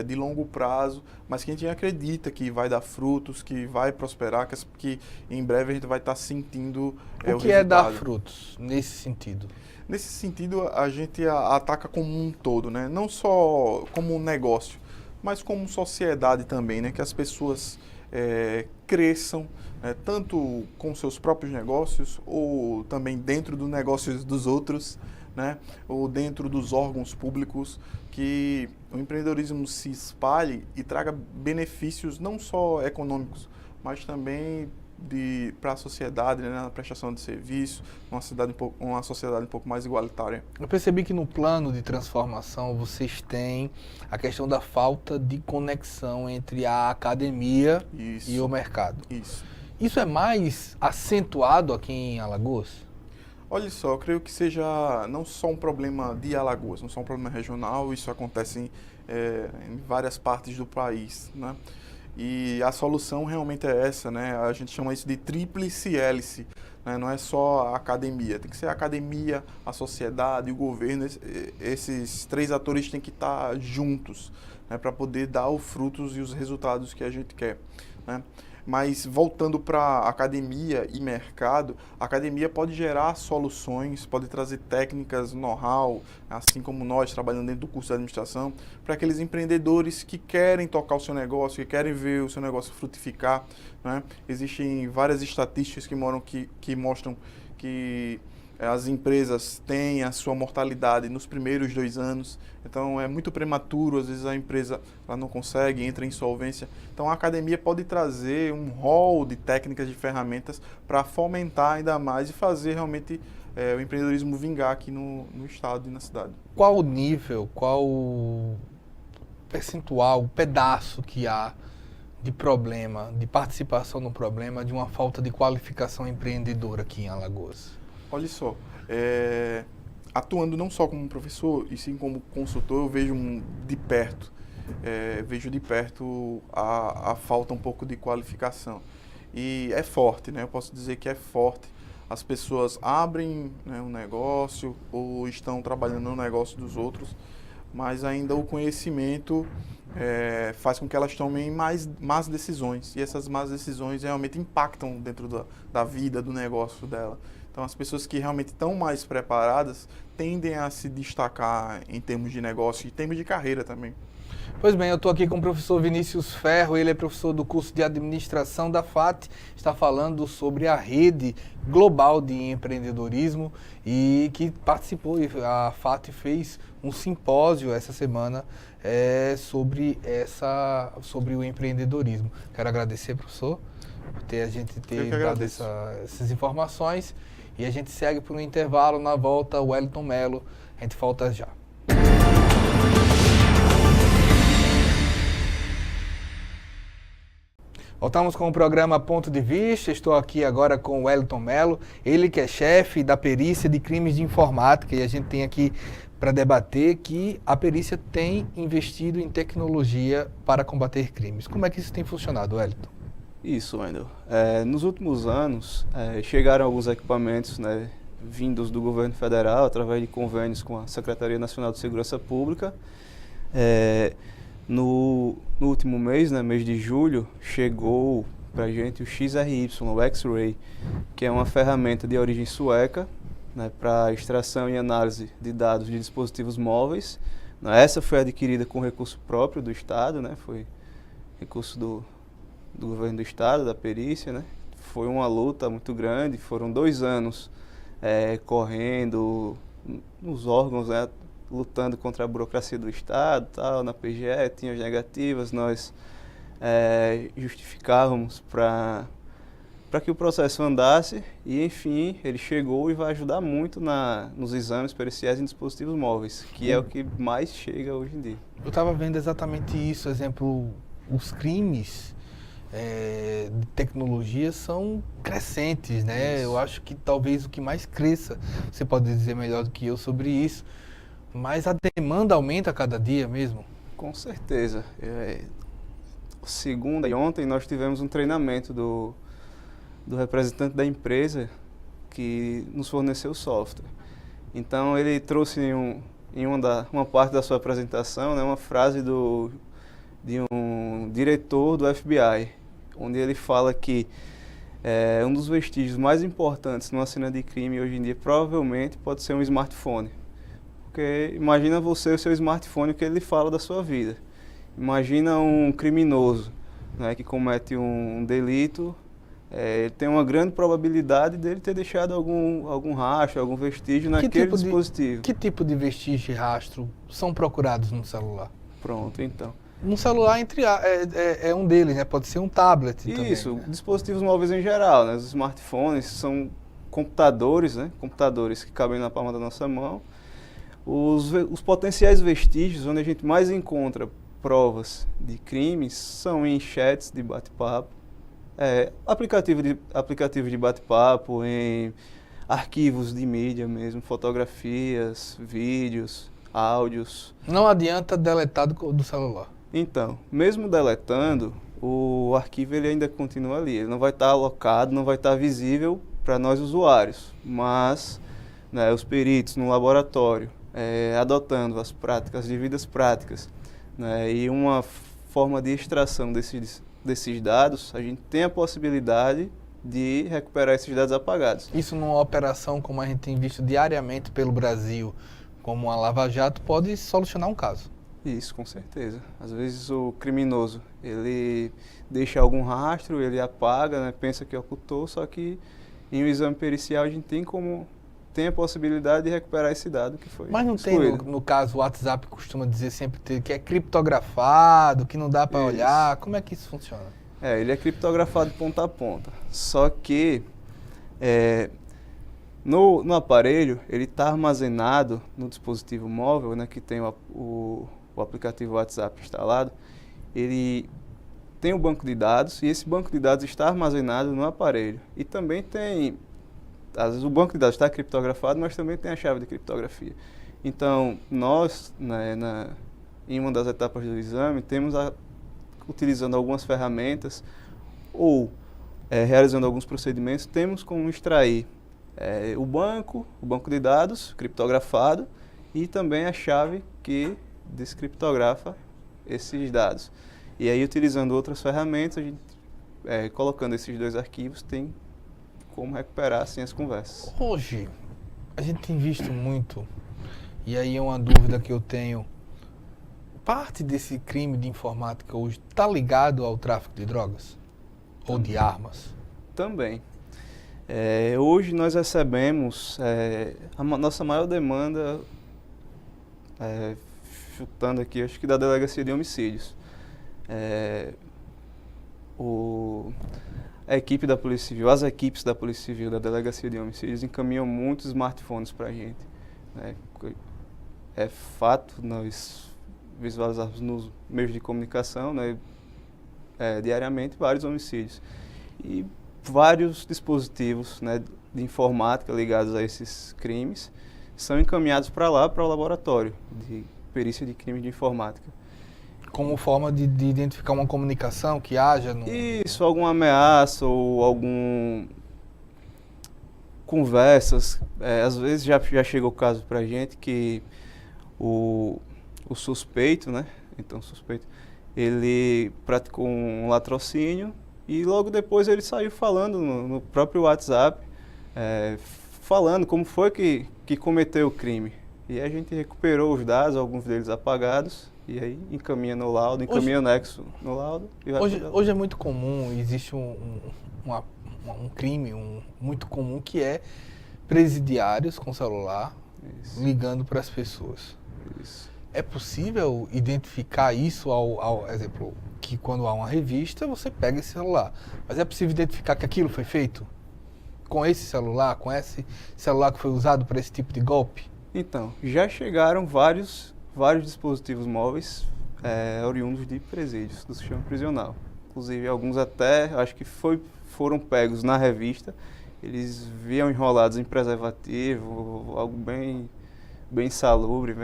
[SPEAKER 2] de longo prazo, mas que a gente acredita que vai dar frutos, que vai prosperar, que em breve a gente vai estar sentindo
[SPEAKER 1] o que é dar frutos nesse sentido?
[SPEAKER 2] Nesse sentido, a gente ataca como um todo, né? Não só como um negócio, mas como sociedade também, né? Que as pessoas cresçam, tanto com seus próprios negócios ou também dentro dos negócios dos outros, né? Ou dentro dos órgãos públicos, que o empreendedorismo se espalhe e traga benefícios não só econômicos, mas também para a sociedade, né, na prestação de serviço, uma sociedade um pouco mais igualitária.
[SPEAKER 1] Eu percebi que no plano de transformação vocês têm a questão da falta de conexão entre a academia e o mercado. Isso é mais acentuado aqui em Alagoas?
[SPEAKER 2] Olha só, eu creio que seja não só um problema de Alagoas, não só um problema regional, isso acontece em várias partes do país, né? E a solução realmente é essa, né? A gente chama isso de tríplice hélice, né? Não é só a academia, tem que ser a academia, a sociedade e o governo. Esses 3 atores têm que estar juntos, né? Para poder dar os frutos e os resultados que a gente quer, né? Mas voltando para academia e mercado, a academia pode gerar soluções, pode trazer técnicas, know-how, assim como nós trabalhando dentro do curso de administração, para aqueles empreendedores que querem tocar o seu negócio, que querem ver o seu negócio frutificar, né? Existem várias estatísticas que mostram que as empresas têm a sua mortalidade nos primeiros 2 anos, então é muito prematuro, às vezes a empresa ela não consegue, entra em insolvência. Então a academia pode trazer um rol de técnicas, de ferramentas para fomentar ainda mais e fazer realmente o empreendedorismo vingar aqui no estado e na cidade.
[SPEAKER 1] Qual o nível, qual o percentual, o pedaço que há de problema, de participação no problema, de uma falta de qualificação empreendedora aqui em Alagoas?
[SPEAKER 2] Olha só, atuando não só como professor, e sim como consultor, eu vejo de perto, a falta um pouco de qualificação. E é forte, né? Eu posso dizer que é forte. As pessoas abrem, né, um negócio ou estão trabalhando no negócio dos outros, mas ainda o conhecimento faz com que elas tomem más decisões. E essas más decisões realmente impactam dentro da vida, do negócio dela. Então, as pessoas que realmente estão mais preparadas tendem a se destacar em termos de negócio e em termos de carreira também.
[SPEAKER 1] Pois bem, eu estou aqui com o professor Vinícius Ferro, ele é professor do curso de administração da FAT, está falando sobre a rede global de empreendedorismo e que participou, a FAT fez um simpósio essa semana sobre o empreendedorismo. Quero agradecer, professor, por a gente ter dado essas informações. E a gente segue por um intervalo, na volta, o Wellington Melo. A gente volta já. Voltamos com o programa Ponto de Vista. Estou aqui agora com o Wellington Melo, ele que é chefe da perícia de crimes de informática. E a gente tem aqui para debater que a perícia tem investido em tecnologia para combater crimes. Como é que isso tem funcionado, Wellington?
[SPEAKER 3] Isso, Wendel. Nos últimos anos, chegaram alguns equipamentos, né, vindos do governo federal, através de convênios com a Secretaria Nacional de Segurança Pública. No último mês, né, mês de julho, chegou para a gente o XRY, o X-Ray, que é uma ferramenta de origem sueca, né, para extração e análise de dados de dispositivos móveis. Essa foi adquirida com recurso próprio do Estado, né, foi recurso do governo do Estado, da perícia, né? Foi uma luta muito grande, foram 2 anos correndo nos órgãos, né? Lutando contra a burocracia do Estado, tal, na PGE, tinha as negativas, nós justificávamos para que o processo andasse e, enfim, ele chegou e vai ajudar muito nos exames periciais em dispositivos móveis, que é o que mais chega hoje em dia.
[SPEAKER 1] Eu estava vendo exatamente isso, exemplo, os crimes de tecnologia são crescentes, né? Isso. Eu acho que talvez o que mais cresça, você pode dizer melhor do que eu sobre isso, mas a demanda aumenta a cada dia mesmo?
[SPEAKER 3] Com certeza. Segunda e ontem nós tivemos um treinamento do representante da empresa que nos forneceu o software. Então ele trouxe em uma parte da sua apresentação, né, uma frase de um diretor do FBI, onde ele fala que um dos vestígios mais importantes numa cena de crime hoje em dia provavelmente pode ser um smartphone. Porque imagina você o seu smartphone, o que ele fala da sua vida. Imagina um criminoso, né, que comete um delito, ele tem uma grande probabilidade dele ter deixado algum rastro, algum vestígio naquele dispositivo.
[SPEAKER 1] Que tipo de vestígio e rastro são procurados no celular?
[SPEAKER 3] Pronto, então.
[SPEAKER 1] No celular é um deles, né? Pode ser um tablet também.
[SPEAKER 3] Isso,
[SPEAKER 1] né?
[SPEAKER 3] dispositivos móveis em geral, né? Os smartphones são computadores, né? Computadores que cabem na palma da nossa mão. Os potenciais vestígios, onde a gente mais encontra provas de crimes, são em chats de bate-papo, aplicativos de bate-papo, em arquivos de mídia mesmo, fotografias, vídeos, áudios.
[SPEAKER 1] Não adianta deletar do celular.
[SPEAKER 3] Então, mesmo deletando, o arquivo ele ainda continua ali. Ele não vai estar alocado, não vai estar visível para nós usuários, mas, né, os peritos no laboratório, adotando as devidas práticas, né, e uma forma de extração desses dados, a gente tem a possibilidade de recuperar esses dados apagados.
[SPEAKER 1] Isso numa operação como a gente tem visto diariamente pelo Brasil, como a Lava Jato, pode solucionar um caso.
[SPEAKER 3] Isso, com certeza. Às vezes o criminoso, ele deixa algum rastro, ele apaga, né, pensa que ocultou, só que em um exame pericial a gente tem a possibilidade de recuperar esse dado que foi
[SPEAKER 1] Mas não
[SPEAKER 3] excluído.
[SPEAKER 1] tem, no caso, o WhatsApp costuma dizer sempre que é criptografado, que não dá para olhar. Como é que isso funciona?
[SPEAKER 3] Ele é criptografado de ponta a ponta. Só que no aparelho, ele está armazenado no dispositivo móvel, né, que tem o aplicativo WhatsApp instalado. Ele tem um banco de dados e esse banco de dados está armazenado no aparelho. E também tem, às vezes o banco de dados está criptografado, mas também tem a chave de criptografia. Então, nós, né, em uma das etapas do exame, utilizando algumas ferramentas ou realizando alguns procedimentos, temos como extrair o banco de dados criptografado e também a chave que descriptografa esses dados. E aí, utilizando outras ferramentas, a gente, colocando esses dois arquivos, tem como recuperar assim as conversas.
[SPEAKER 1] Hoje, a gente tem visto muito, e aí é uma dúvida que eu tenho, parte desse crime de informática hoje está ligado ao tráfico de drogas? Ou de armas?
[SPEAKER 3] Também. Hoje nós recebemos a nossa maior demanda, chutando aqui, acho que da Delegacia de Homicídios. A equipe da Polícia Civil, as equipes da Polícia Civil da Delegacia de Homicídios encaminham muitos smartphones para a gente. É fato, nós visualizamos nos meios de comunicação, né, diariamente vários homicídios. E vários dispositivos, né, de informática ligados a esses crimes são encaminhados para lá, para o laboratório de perícia de crime de informática.
[SPEAKER 1] Como forma de identificar uma comunicação que haja no...
[SPEAKER 3] Isso, alguma ameaça ou algum... conversas. Às vezes já chegou o caso para a gente que o suspeito, né? Então, o suspeito, ele praticou um latrocínio e logo depois ele saiu falando no próprio WhatsApp, falando como foi que cometeu o crime. E a gente recuperou os dados, alguns deles apagados, e aí encaminha no laudo, encaminha o nexo no laudo. E
[SPEAKER 1] hoje é muito comum, existe um crime muito comum que é presidiários com celular ligando para as pessoas.
[SPEAKER 3] Isso.
[SPEAKER 1] É possível identificar isso ao exemplo, que quando há uma revista você pega esse celular, mas é possível identificar que aquilo foi feito com esse celular que foi usado para esse tipo de golpe?
[SPEAKER 3] Então, já chegaram vários dispositivos móveis oriundos de presídios, do sistema prisional. Inclusive, alguns até, acho que foram pegos na revista, eles viam enrolados em preservativo, algo bem insalubre,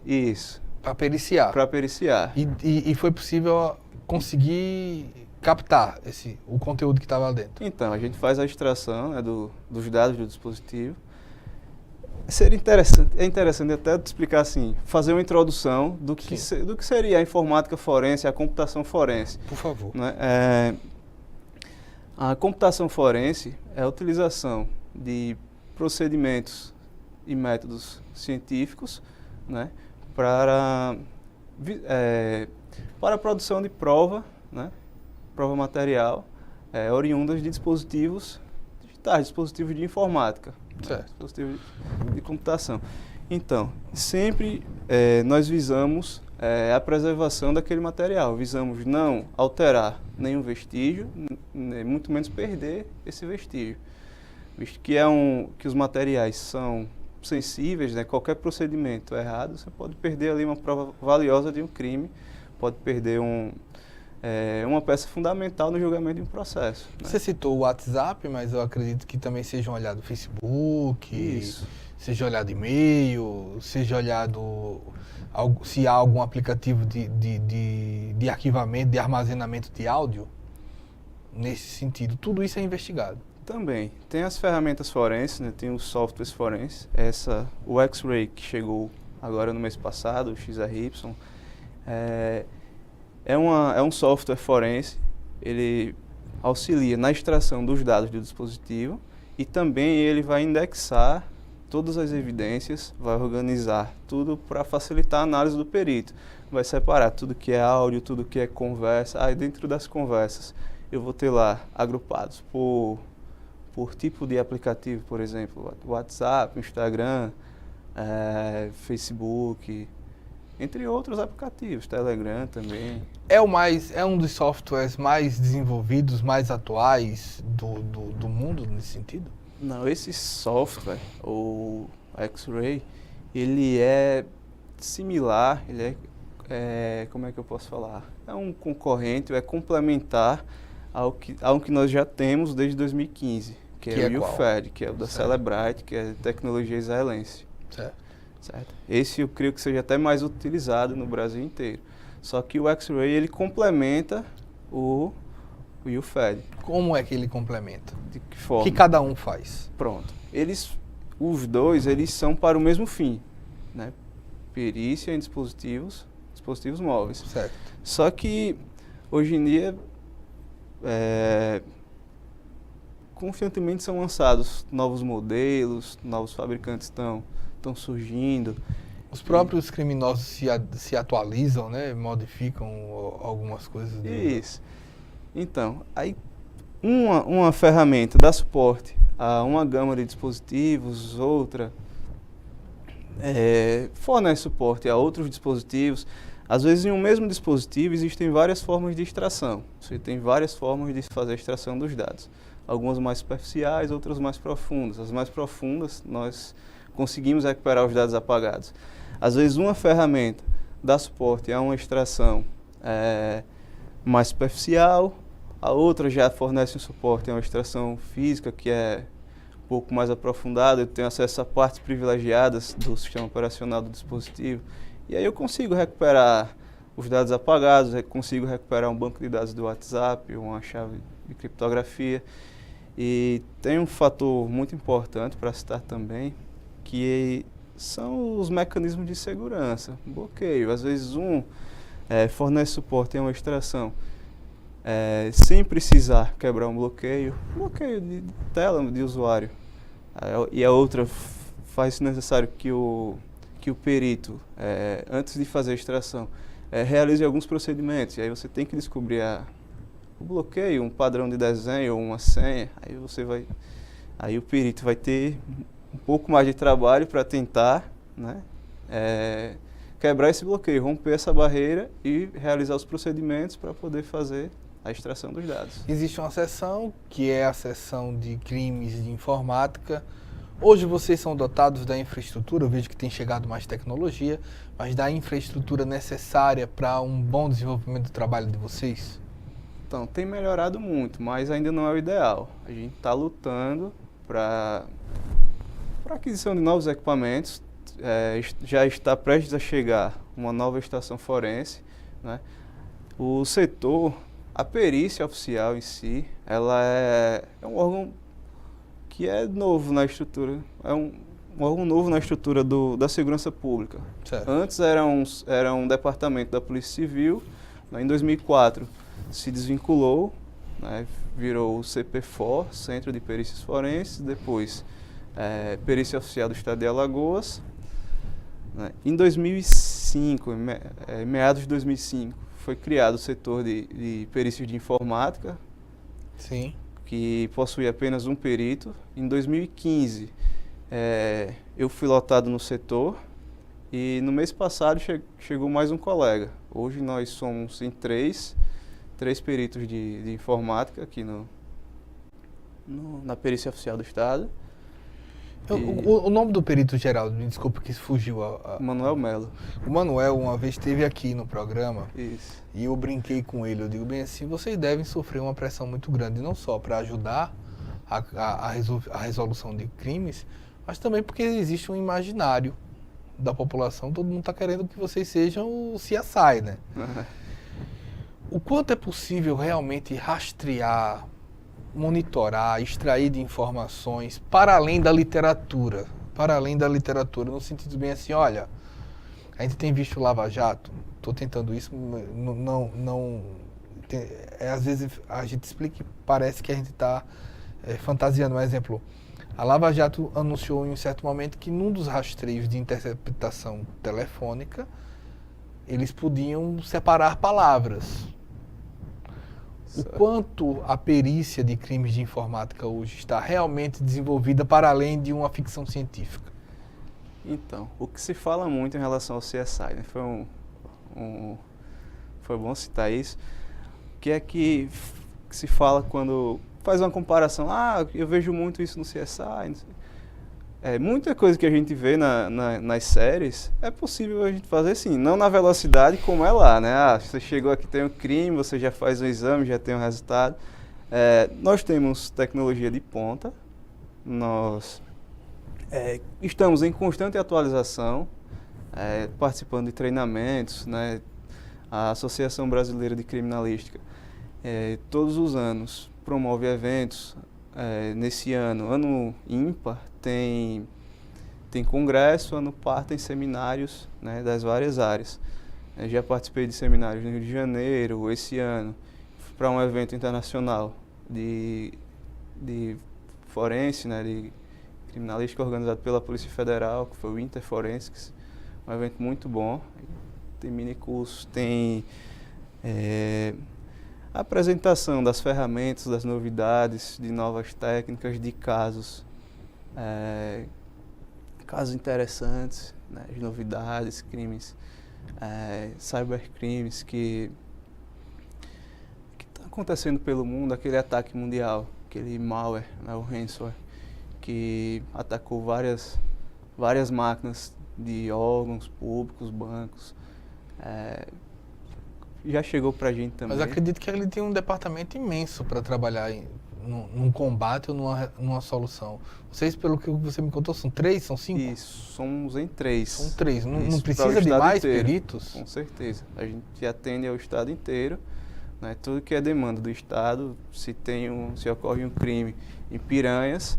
[SPEAKER 1] Isso. Para periciar.
[SPEAKER 3] Para periciar.
[SPEAKER 1] E foi possível conseguir captar o conteúdo que estava lá dentro?
[SPEAKER 3] Então, a gente faz a extração, né, dos dados do dispositivo. É interessante até te explicar assim, fazer uma introdução do que seria a informática forense, a computação forense.
[SPEAKER 1] Por favor.
[SPEAKER 3] Né? A computação forense é a utilização de procedimentos e métodos científicos, né, para a produção de prova, né, prova material, oriundas de dispositivos digitais, dispositivos de informática,
[SPEAKER 1] certo,
[SPEAKER 3] dispositivos de computação. Então, sempre nós visamos a preservação daquele material, visamos não alterar nenhum vestígio, muito menos perder esse vestígio, visto que, que os materiais são sensíveis, né? Qualquer procedimento errado, você pode perder ali uma prova valiosa de um crime, pode perder uma peça fundamental no julgamento de um processo. Né?
[SPEAKER 1] Você citou o WhatsApp, mas eu acredito que também seja olhado o Facebook,
[SPEAKER 3] Isso.
[SPEAKER 1] Seja olhado e-mail, seja olhado se há algum aplicativo de arquivamento, de armazenamento de áudio, nesse sentido. Tudo isso é investigado.
[SPEAKER 3] Também. Tem as ferramentas forenses, né? Tem os softwares forenses. O X-Ray, que chegou agora no mês passado, o XRY, é um software forense. Ele auxilia na extração dos dados do dispositivo e também ele vai indexar todas as evidências, vai organizar tudo para facilitar a análise do perito. Vai separar tudo que é áudio, tudo que é conversa. Aí dentro das conversas eu vou ter lá agrupados por tipo de aplicativo, por exemplo, WhatsApp, Instagram, Facebook, entre outros aplicativos, Telegram também.
[SPEAKER 1] É um dos softwares mais desenvolvidos, mais atuais do mundo nesse sentido?
[SPEAKER 3] Não, esse software, o X-Ray, ele é similar, como é que eu posso falar? É um concorrente, é complementar ao que nós já temos desde 2015, que é o UFED, que é o da Cellebrite, que é tecnologia israelense. Certo? Esse eu creio que seja até mais utilizado no Brasil inteiro. Só que o X-Ray, ele complementa o UFED.
[SPEAKER 1] Como é que ele complementa?
[SPEAKER 3] De que forma?
[SPEAKER 1] O que cada um faz?
[SPEAKER 3] Pronto. Os dois, eles são para o mesmo fim, né? Perícia em dispositivos móveis.
[SPEAKER 1] Certo.
[SPEAKER 3] Só que, hoje em dia, constantemente são lançados novos modelos, novos fabricantes estão surgindo.
[SPEAKER 1] Os próprios criminosos se atualizam, né? Modificam algumas coisas.
[SPEAKER 3] Isso. Então, aí uma ferramenta dá suporte a uma gama de dispositivos, outra fornece suporte a outros dispositivos. Às vezes, em um mesmo dispositivo, existem várias formas de extração. Você tem várias formas de fazer a extração dos dados. Algumas mais superficiais, outras mais profundas. As mais profundas, nós conseguimos recuperar os dados apagados. Às vezes, uma ferramenta dá suporte a uma extração mais superficial, a outra já fornece um suporte a uma extração física, que é um pouco mais aprofundada, eu tenho acesso a partes privilegiadas do sistema operacional do dispositivo. E aí eu consigo recuperar os dados apagados, consigo recuperar um banco de dados do WhatsApp, uma chave de criptografia. E tem um fator muito importante para citar também, que são os mecanismos de segurança, bloqueio. Às vezes fornece suporte a uma extração sem precisar quebrar um bloqueio de tela de usuário. E a outra faz necessário que o perito, antes de fazer a extração, realize alguns procedimentos. E aí você tem que descobrir o bloqueio, um padrão de desenho ou uma senha. Aí o perito vai ter um pouco mais de trabalho para tentar, né, quebrar esse bloqueio, romper essa barreira e realizar os procedimentos para poder fazer a extração dos dados.
[SPEAKER 1] Existe uma seção que é a seção de crimes de informática. Hoje vocês são dotados da infraestrutura, eu vejo que tem chegado mais tecnologia, mas da infraestrutura necessária para um bom desenvolvimento do trabalho de vocês?
[SPEAKER 3] Então, tem melhorado muito, mas ainda não é o ideal. A gente está lutando para a aquisição de novos equipamentos. Já está prestes a chegar uma nova estação forense, né? O setor A perícia oficial em si, ela é um órgão que é novo na estrutura, é um órgão novo na estrutura da segurança pública.
[SPEAKER 1] Certo.
[SPEAKER 3] Antes era um departamento da Polícia Civil, né, em 2004 se desvinculou, né, virou o CPFOR, Centro de Perícias Forenses, depois Perícia Oficial do Estado de Alagoas. Né. Em 2005, meados de 2005, foi criado o setor de perícias de informática,
[SPEAKER 1] Sim.
[SPEAKER 3] que possui apenas um perito. Em 2015, eu fui lotado no setor e no mês passado chegou mais um colega. Hoje nós somos em três peritos de informática aqui na Perícia Oficial do Estado.
[SPEAKER 1] O nome do perito geral, me desculpa que fugiu.
[SPEAKER 3] Manuel Melo.
[SPEAKER 1] O Manuel uma vez esteve aqui no programa.
[SPEAKER 3] Isso.
[SPEAKER 1] E eu brinquei com ele, eu digo bem assim, vocês devem sofrer uma pressão muito grande, não só para ajudar a resolução de crimes, mas também porque existe um imaginário da população, todo mundo está querendo que vocês sejam o CSI, né? O quanto é possível realmente rastrear, monitorar, extrair de informações para além da literatura, no sentido bem assim, olha, a gente tem visto o Lava Jato, estou tentando isso, às vezes a gente explica e parece que a gente está fantasiando. Um exemplo, a Lava Jato anunciou em um certo momento que num dos rastreios de interceptação telefônica, eles podiam separar palavras. O quanto a perícia de crimes de informática hoje está realmente desenvolvida para além de uma ficção científica?
[SPEAKER 3] Então, o que se fala muito em relação ao CSI, né? Foi bom citar isso, que se fala quando faz uma comparação, eu vejo muito isso no CSI, muita coisa que a gente vê nas séries é possível a gente fazer sim, não na velocidade como é lá, né? Você chegou aqui, tem um crime, você já faz um exame, já tem um resultado. Nós temos tecnologia de ponta, nós estamos em constante atualização, participando de treinamentos, né? A Associação Brasileira de Criminalística, todos os anos, promove eventos. Nesse ano ímpar, tem congresso, ano par tem seminários, né, das várias áreas. Já participei de seminários no Rio de Janeiro, esse ano, para um evento internacional de forense, né, de criminalística organizado pela Polícia Federal, que foi o Interforensics, um evento muito bom. Tem minicursos, tem apresentação das ferramentas, das novidades, de novas técnicas, de casos interessantes, né, de novidades, crimes, cybercrimes que está acontecendo pelo mundo, aquele ataque mundial, aquele malware, né, o ransomware, que atacou várias máquinas de órgãos públicos, bancos. Já chegou pra gente também.
[SPEAKER 1] Mas acredito que ele tem um departamento imenso para trabalhar num combate ou numa solução. Vocês, pelo que você me contou, são 3, são 5?
[SPEAKER 3] Isso, somos em 3.
[SPEAKER 1] São 3. Não
[SPEAKER 3] Isso,
[SPEAKER 1] precisa de mais
[SPEAKER 3] inteiro.
[SPEAKER 1] peritos?
[SPEAKER 3] Com certeza. A gente atende ao Estado inteiro, né? Tudo que é demanda do Estado, se ocorre um crime em Piranhas,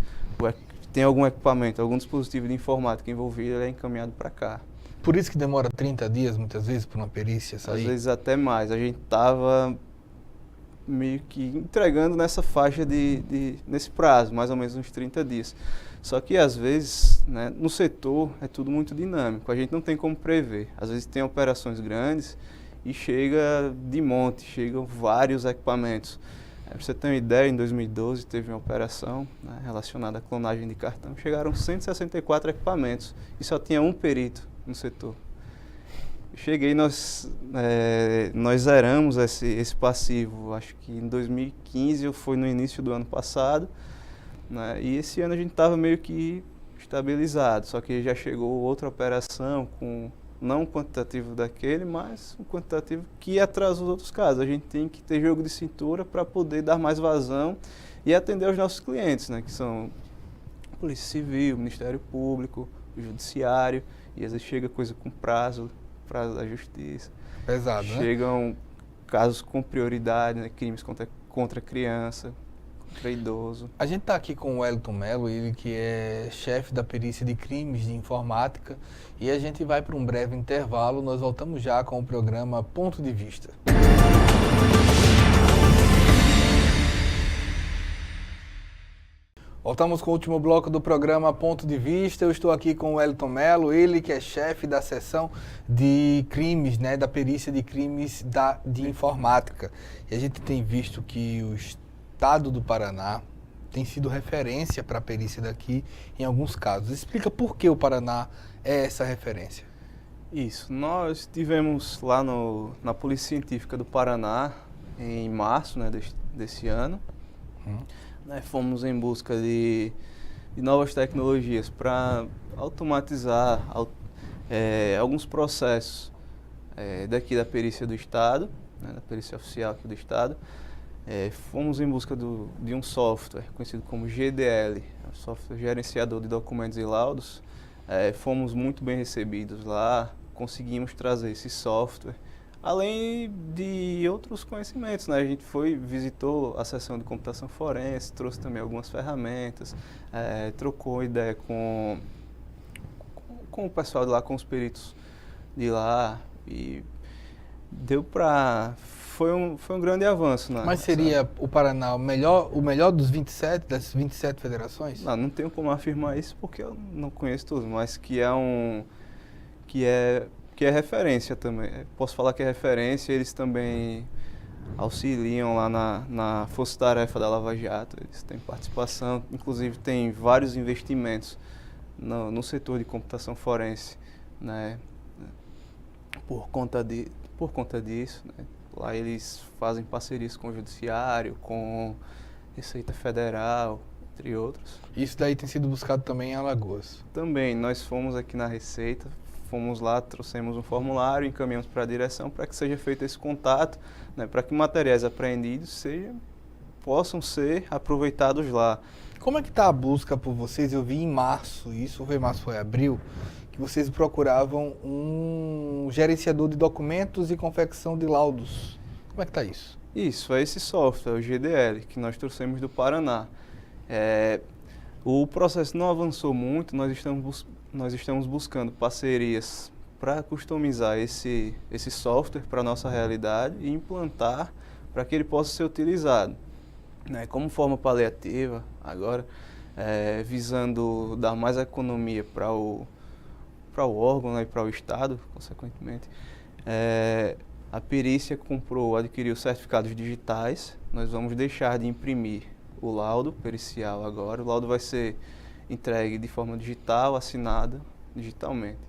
[SPEAKER 3] tem algum equipamento, algum dispositivo de informática envolvido, ele é encaminhado para cá.
[SPEAKER 1] Por isso que demora 30 dias, muitas vezes, por uma perícia sair?
[SPEAKER 3] Às vezes até mais. A gente estava meio que entregando nessa faixa nesse prazo, mais ou menos uns 30 dias. Só que às vezes, né, no setor é tudo muito dinâmico, a gente não tem como prever. Às vezes tem operações grandes e chega de monte, chegam vários equipamentos. Para você ter uma ideia, em 2012 teve uma operação, né, relacionada à clonagem de cartão, chegaram 164 equipamentos e só tinha um perito no setor. Cheguei, nós zeramos esse passivo, acho que em 2015 ou foi no início do ano passado, né, e esse ano a gente estava meio que estabilizado, só que já chegou outra operação com não um quantitativo daquele, mas um quantitativo que atrasa os outros casos. A gente tem que ter jogo de cintura para poder dar mais vazão e atender os nossos clientes, né, que são Polícia Civil, Ministério Público, o Judiciário, e às vezes chega coisa com prazo da Justiça.
[SPEAKER 1] Pesado, né?
[SPEAKER 3] Chegam casos com prioridade, né? Crimes contra criança, contra idoso.
[SPEAKER 1] A gente está aqui com o Wellington Mello, ele que é chefe da perícia de crimes de informática, e a gente vai para um breve intervalo. Nós voltamos já com o programa Ponto de Vista. Voltamos com o último bloco do programa Ponto de Vista. Eu estou aqui com o Wellington Mello, ele que é chefe da seção de crimes, né, da perícia de crimes de informática. E a gente tem visto que o Estado do Paraná tem sido referência para a perícia daqui em alguns casos. Explica por que o Paraná é essa referência.
[SPEAKER 3] Isso, nós tivemos lá na Polícia Científica do Paraná, em março, né, desse ano. Fomos em busca de novas tecnologias para automatizar alguns processos daqui da perícia do Estado, né, da perícia oficial aqui do Estado. Fomos em busca de um software conhecido como GDL, software gerenciador de documentos e laudos. Fomos muito bem recebidos lá, conseguimos trazer esse software, além de outros conhecimentos, né? A gente visitou a seção de computação forense, trouxe também algumas ferramentas, trocou ideia com o pessoal de lá, com os peritos de lá, e deu para... Foi um grande avanço.
[SPEAKER 1] Mas seria o Paraná o melhor dos 27, das 27 federações?
[SPEAKER 3] Não tenho como afirmar isso porque eu não conheço todos, mas que é referência também. Posso falar que é referência, eles também auxiliam lá na Força-Tarefa da Lava Jato, eles têm participação, inclusive tem vários investimentos no setor de computação forense, né, por conta disso, né. Lá eles fazem parcerias com o Judiciário, com Receita Federal, entre outros.
[SPEAKER 1] Isso daí tem sido buscado também em Alagoas?
[SPEAKER 3] Também, nós fomos aqui na Receita, fomos lá, trouxemos um formulário, encaminhamos para a direção para que seja feito esse contato, né, para que materiais apreendidos possam ser aproveitados lá.
[SPEAKER 1] Como é que está a busca por vocês? Eu vi em março, foi abril, que vocês procuravam um gerenciador de documentos e confecção de laudos. Como é que está isso?
[SPEAKER 3] Isso, é esse software, o GDL, que nós trouxemos do Paraná. O processo não avançou muito, nós estamos buscando parcerias para customizar esse software para a nossa realidade e implantar para que ele possa ser utilizado, né, como forma paliativa, agora, visando dar mais economia para o órgão, né, e para o Estado, consequentemente. A perícia adquiriu certificados digitais, nós vamos deixar de imprimir o laudo pericial agora, o laudo vai ser entregue de forma digital, assinada digitalmente.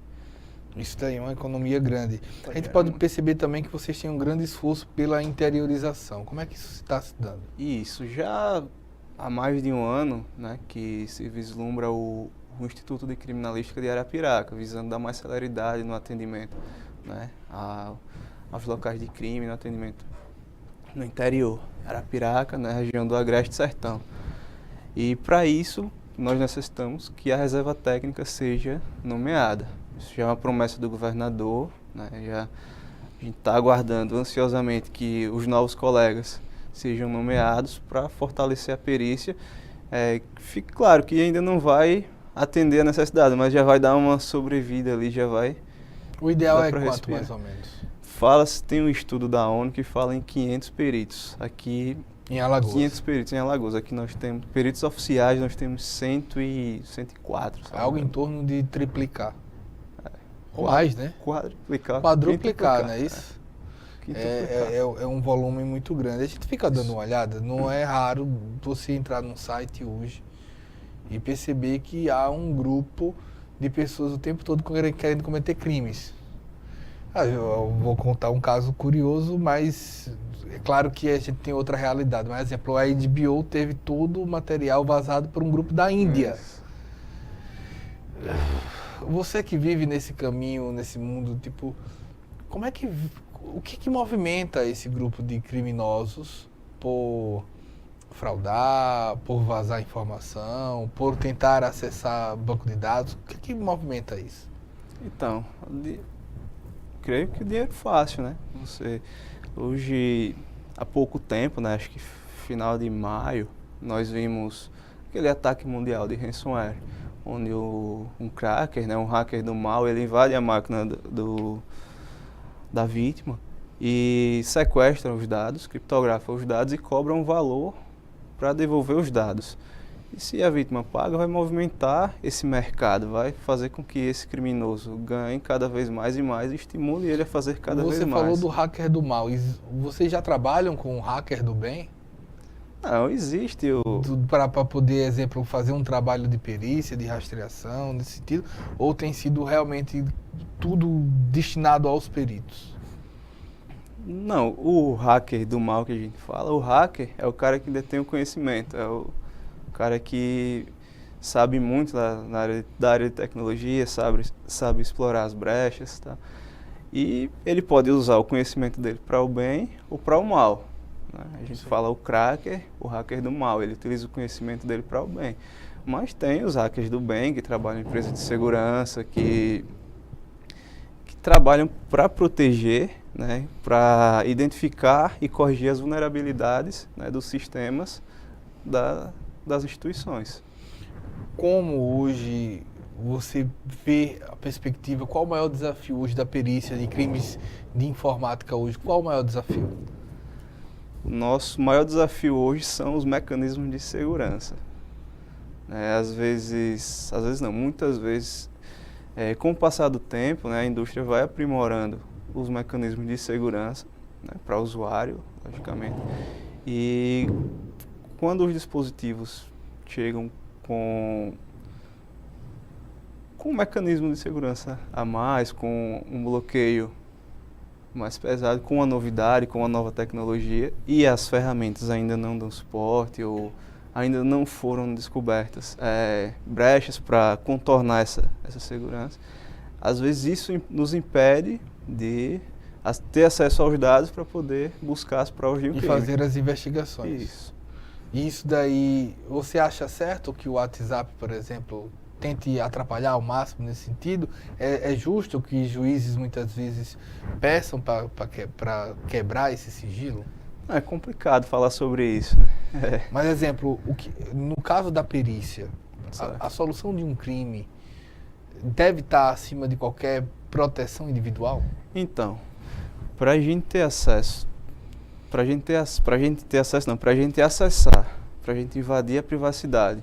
[SPEAKER 1] Isso daí é uma economia grande. A gente pode perceber também que vocês têm um grande esforço pela interiorização. Como é que isso está se dando?
[SPEAKER 3] Isso, já há mais de um ano, né, que se vislumbra o Instituto de Criminalística de Arapiraca, visando dar mais celeridade no atendimento, né, aos locais de crime, no atendimento no interior, Arapiraca, na região do Agreste Sertão. E para isso, nós necessitamos que a reserva técnica seja nomeada. Isso já é uma promessa do governador, né? A gente está aguardando ansiosamente que os novos colegas sejam nomeados para fortalecer a perícia. Fique claro que ainda não vai atender a necessidade, mas já vai dar uma sobrevida ali, já vai.
[SPEAKER 1] O ideal é quanto,
[SPEAKER 3] respirar.
[SPEAKER 1] mais ou menos?
[SPEAKER 3] Tem um estudo da ONU que fala em 500 peritos. Aqui
[SPEAKER 1] em Alagoas.
[SPEAKER 3] 500 peritos em Alagoas. Aqui nós temos peritos oficiais, nós temos 104.
[SPEAKER 1] Algo em torno de triplicar. Ou mais, né?
[SPEAKER 3] Quadruplicar,
[SPEAKER 1] não é isso? É um volume muito grande. A gente fica dando uma olhada, não é raro você entrar num site hoje e perceber que há um grupo de pessoas o tempo todo querendo cometer crimes. Eu vou contar um caso curioso, mas é claro que a gente tem outra realidade. Por exemplo, a HBO teve todo o material vazado por um grupo da Índia. Você que vive nesse caminho, nesse mundo, tipo, o que movimenta esse grupo de criminosos por fraudar, por vazar informação, por tentar acessar banco de dados? O que movimenta isso?
[SPEAKER 3] Então, creio que dinheiro fácil, né? Hoje, há pouco tempo, né, acho que final de maio, nós vimos aquele ataque mundial de ransomware, onde um cracker, né, um hacker do mal, ele invade a máquina da vítima e sequestra os dados, criptografa os dados e cobra um valor para devolver os dados. E se a vítima paga, vai movimentar esse mercado, vai fazer com que esse criminoso ganhe cada vez mais e mais e estimule ele a fazer cada vez mais.
[SPEAKER 1] Você falou do hacker do mal. Vocês já trabalham com o hacker do bem?
[SPEAKER 3] Não, existe
[SPEAKER 1] Para poder, exemplo, fazer um trabalho de perícia, de rastreação, nesse sentido? Ou tem sido realmente tudo destinado aos peritos?
[SPEAKER 3] Não, o hacker do mal que a gente fala, o hacker é o cara que detém o conhecimento, é o cara que sabe muito da área de tecnologia, sabe explorar as brechas, tá? E ele pode usar o conhecimento dele para o bem ou para o mal, né? A gente fala o cracker, o hacker do mal, ele utiliza o conhecimento dele para o bem. Mas tem os hackers do bem que trabalham em empresas de segurança, que trabalham para proteger, né, para identificar e corrigir as vulnerabilidades, né, dos sistemas das instituições.
[SPEAKER 1] Como hoje você vê a perspectiva, qual o maior desafio hoje da perícia de crimes de informática hoje? Qual o maior desafio?
[SPEAKER 3] O nosso maior desafio hoje são os mecanismos de segurança. Às vezes não, muitas vezes, com o passar do tempo, né, a indústria vai aprimorando os mecanismos de segurança, né, para o usuário, logicamente, e quando os dispositivos chegam com um mecanismo de segurança a mais, com um bloqueio mais pesado, com uma novidade, com uma nova tecnologia, e as ferramentas ainda não dão suporte ou ainda não foram descobertas brechas para contornar essa segurança, às vezes isso nos impede de ter acesso aos dados para poder buscar as provas de um crime.
[SPEAKER 1] E fazer as investigações.
[SPEAKER 3] Isso.
[SPEAKER 1] E isso daí, você acha certo que o WhatsApp, por exemplo, tente atrapalhar ao máximo nesse sentido? É justo que juízes muitas vezes peçam para quebrar esse sigilo?
[SPEAKER 3] É complicado falar sobre isso, né?
[SPEAKER 1] Mas, exemplo, no caso da perícia, a solução de um crime deve estar acima de qualquer proteção individual?
[SPEAKER 3] Então, para a gente ter acesso, para a gente acessar, para a gente invadir a privacidade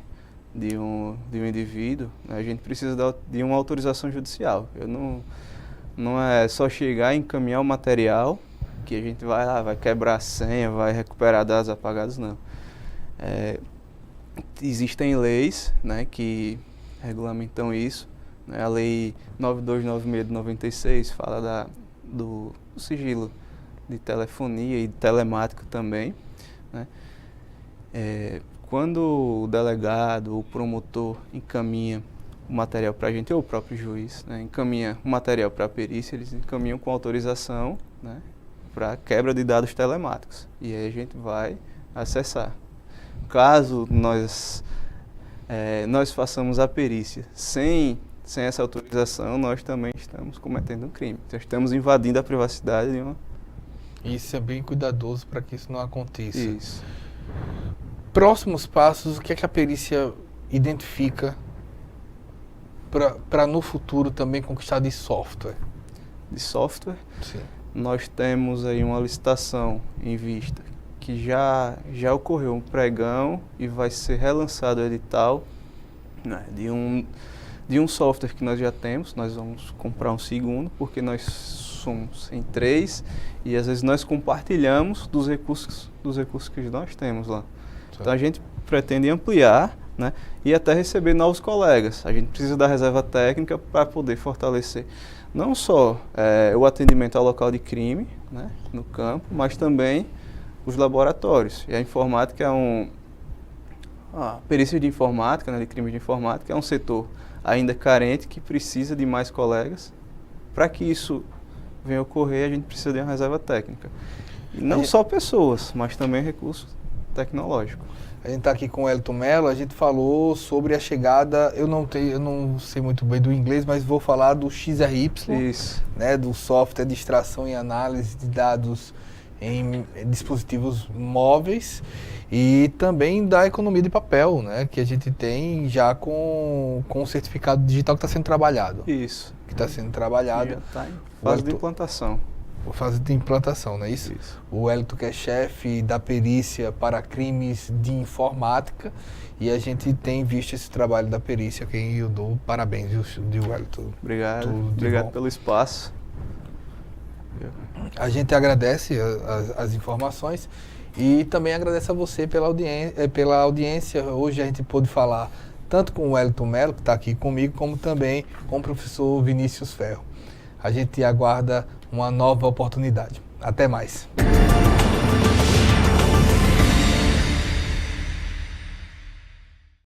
[SPEAKER 3] de um indivíduo, né, a gente precisa de uma autorização judicial. Não é só chegar e encaminhar o material que a gente vai lá, vai quebrar a senha, vai recuperar dados apagados, não. Existem leis, né, que regulamentam isso, né, a lei 9296 de 96 fala do sigilo de telefonia e de telemática também, né. Quando o delegado ou o promotor encaminha o material para a gente, ou o próprio juiz, né, encaminha o material para a perícia, eles encaminham com autorização, né, para quebra de dados telemáticos. E aí a gente vai acessar. Caso nós façamos a perícia sem essa autorização, nós também estamos cometendo um crime. Então, estamos invadindo a privacidade de uma...
[SPEAKER 1] Isso é bem cuidadoso para que isso não aconteça.
[SPEAKER 3] Isso.
[SPEAKER 1] Próximos passos, o que é que a perícia identifica para no futuro também conquistar de software?
[SPEAKER 3] De software?
[SPEAKER 1] Sim.
[SPEAKER 3] Nós temos aí uma licitação em vista, que já ocorreu um pregão e vai ser relançado o edital, né, de um software que nós já temos. Nós vamos comprar um segundo, porque nós somos em 3 e às vezes nós compartilhamos dos recursos que nós temos lá. Então a gente pretende ampliar, né, e até receber novos colegas. A gente precisa da reserva técnica para poder fortalecer não só o atendimento ao local de crime, né, no campo, mas também os laboratórios. E a informática a perícia de informática, né, de crimes de informática, é um setor ainda carente que precisa de mais colegas. Para que isso venha a ocorrer, a gente precisa de uma reserva técnica. E não só pessoas, mas também recursos tecnológico.
[SPEAKER 1] A gente está aqui com o Elton Mello, a gente falou sobre a chegada, eu não sei muito bem do inglês, mas vou falar do XRY,
[SPEAKER 3] Isso.
[SPEAKER 1] né, do software de extração e análise de dados em dispositivos móveis e também da economia de papel, né? Que a gente tem já com o certificado digital que está sendo trabalhado.
[SPEAKER 3] Isso.
[SPEAKER 1] Que está sendo trabalhado.
[SPEAKER 3] Já está em fase de implantação.
[SPEAKER 1] Fase de implantação, não é isso?
[SPEAKER 3] Isso.
[SPEAKER 1] O Wellington que é chefe da perícia para crimes de informática e a gente tem visto esse trabalho da perícia, a quem eu dou parabéns, viu, Wellington?
[SPEAKER 3] Obrigado.
[SPEAKER 1] Tudo de
[SPEAKER 3] Obrigado
[SPEAKER 1] bom.
[SPEAKER 3] pelo espaço.
[SPEAKER 1] A gente agradece as informações e também agradece a você pela audiência. Hoje a gente pôde falar tanto com o Wellington Mello, que está aqui comigo, como também com o professor Vinícius Ferro. A gente aguarda uma nova oportunidade. Até mais.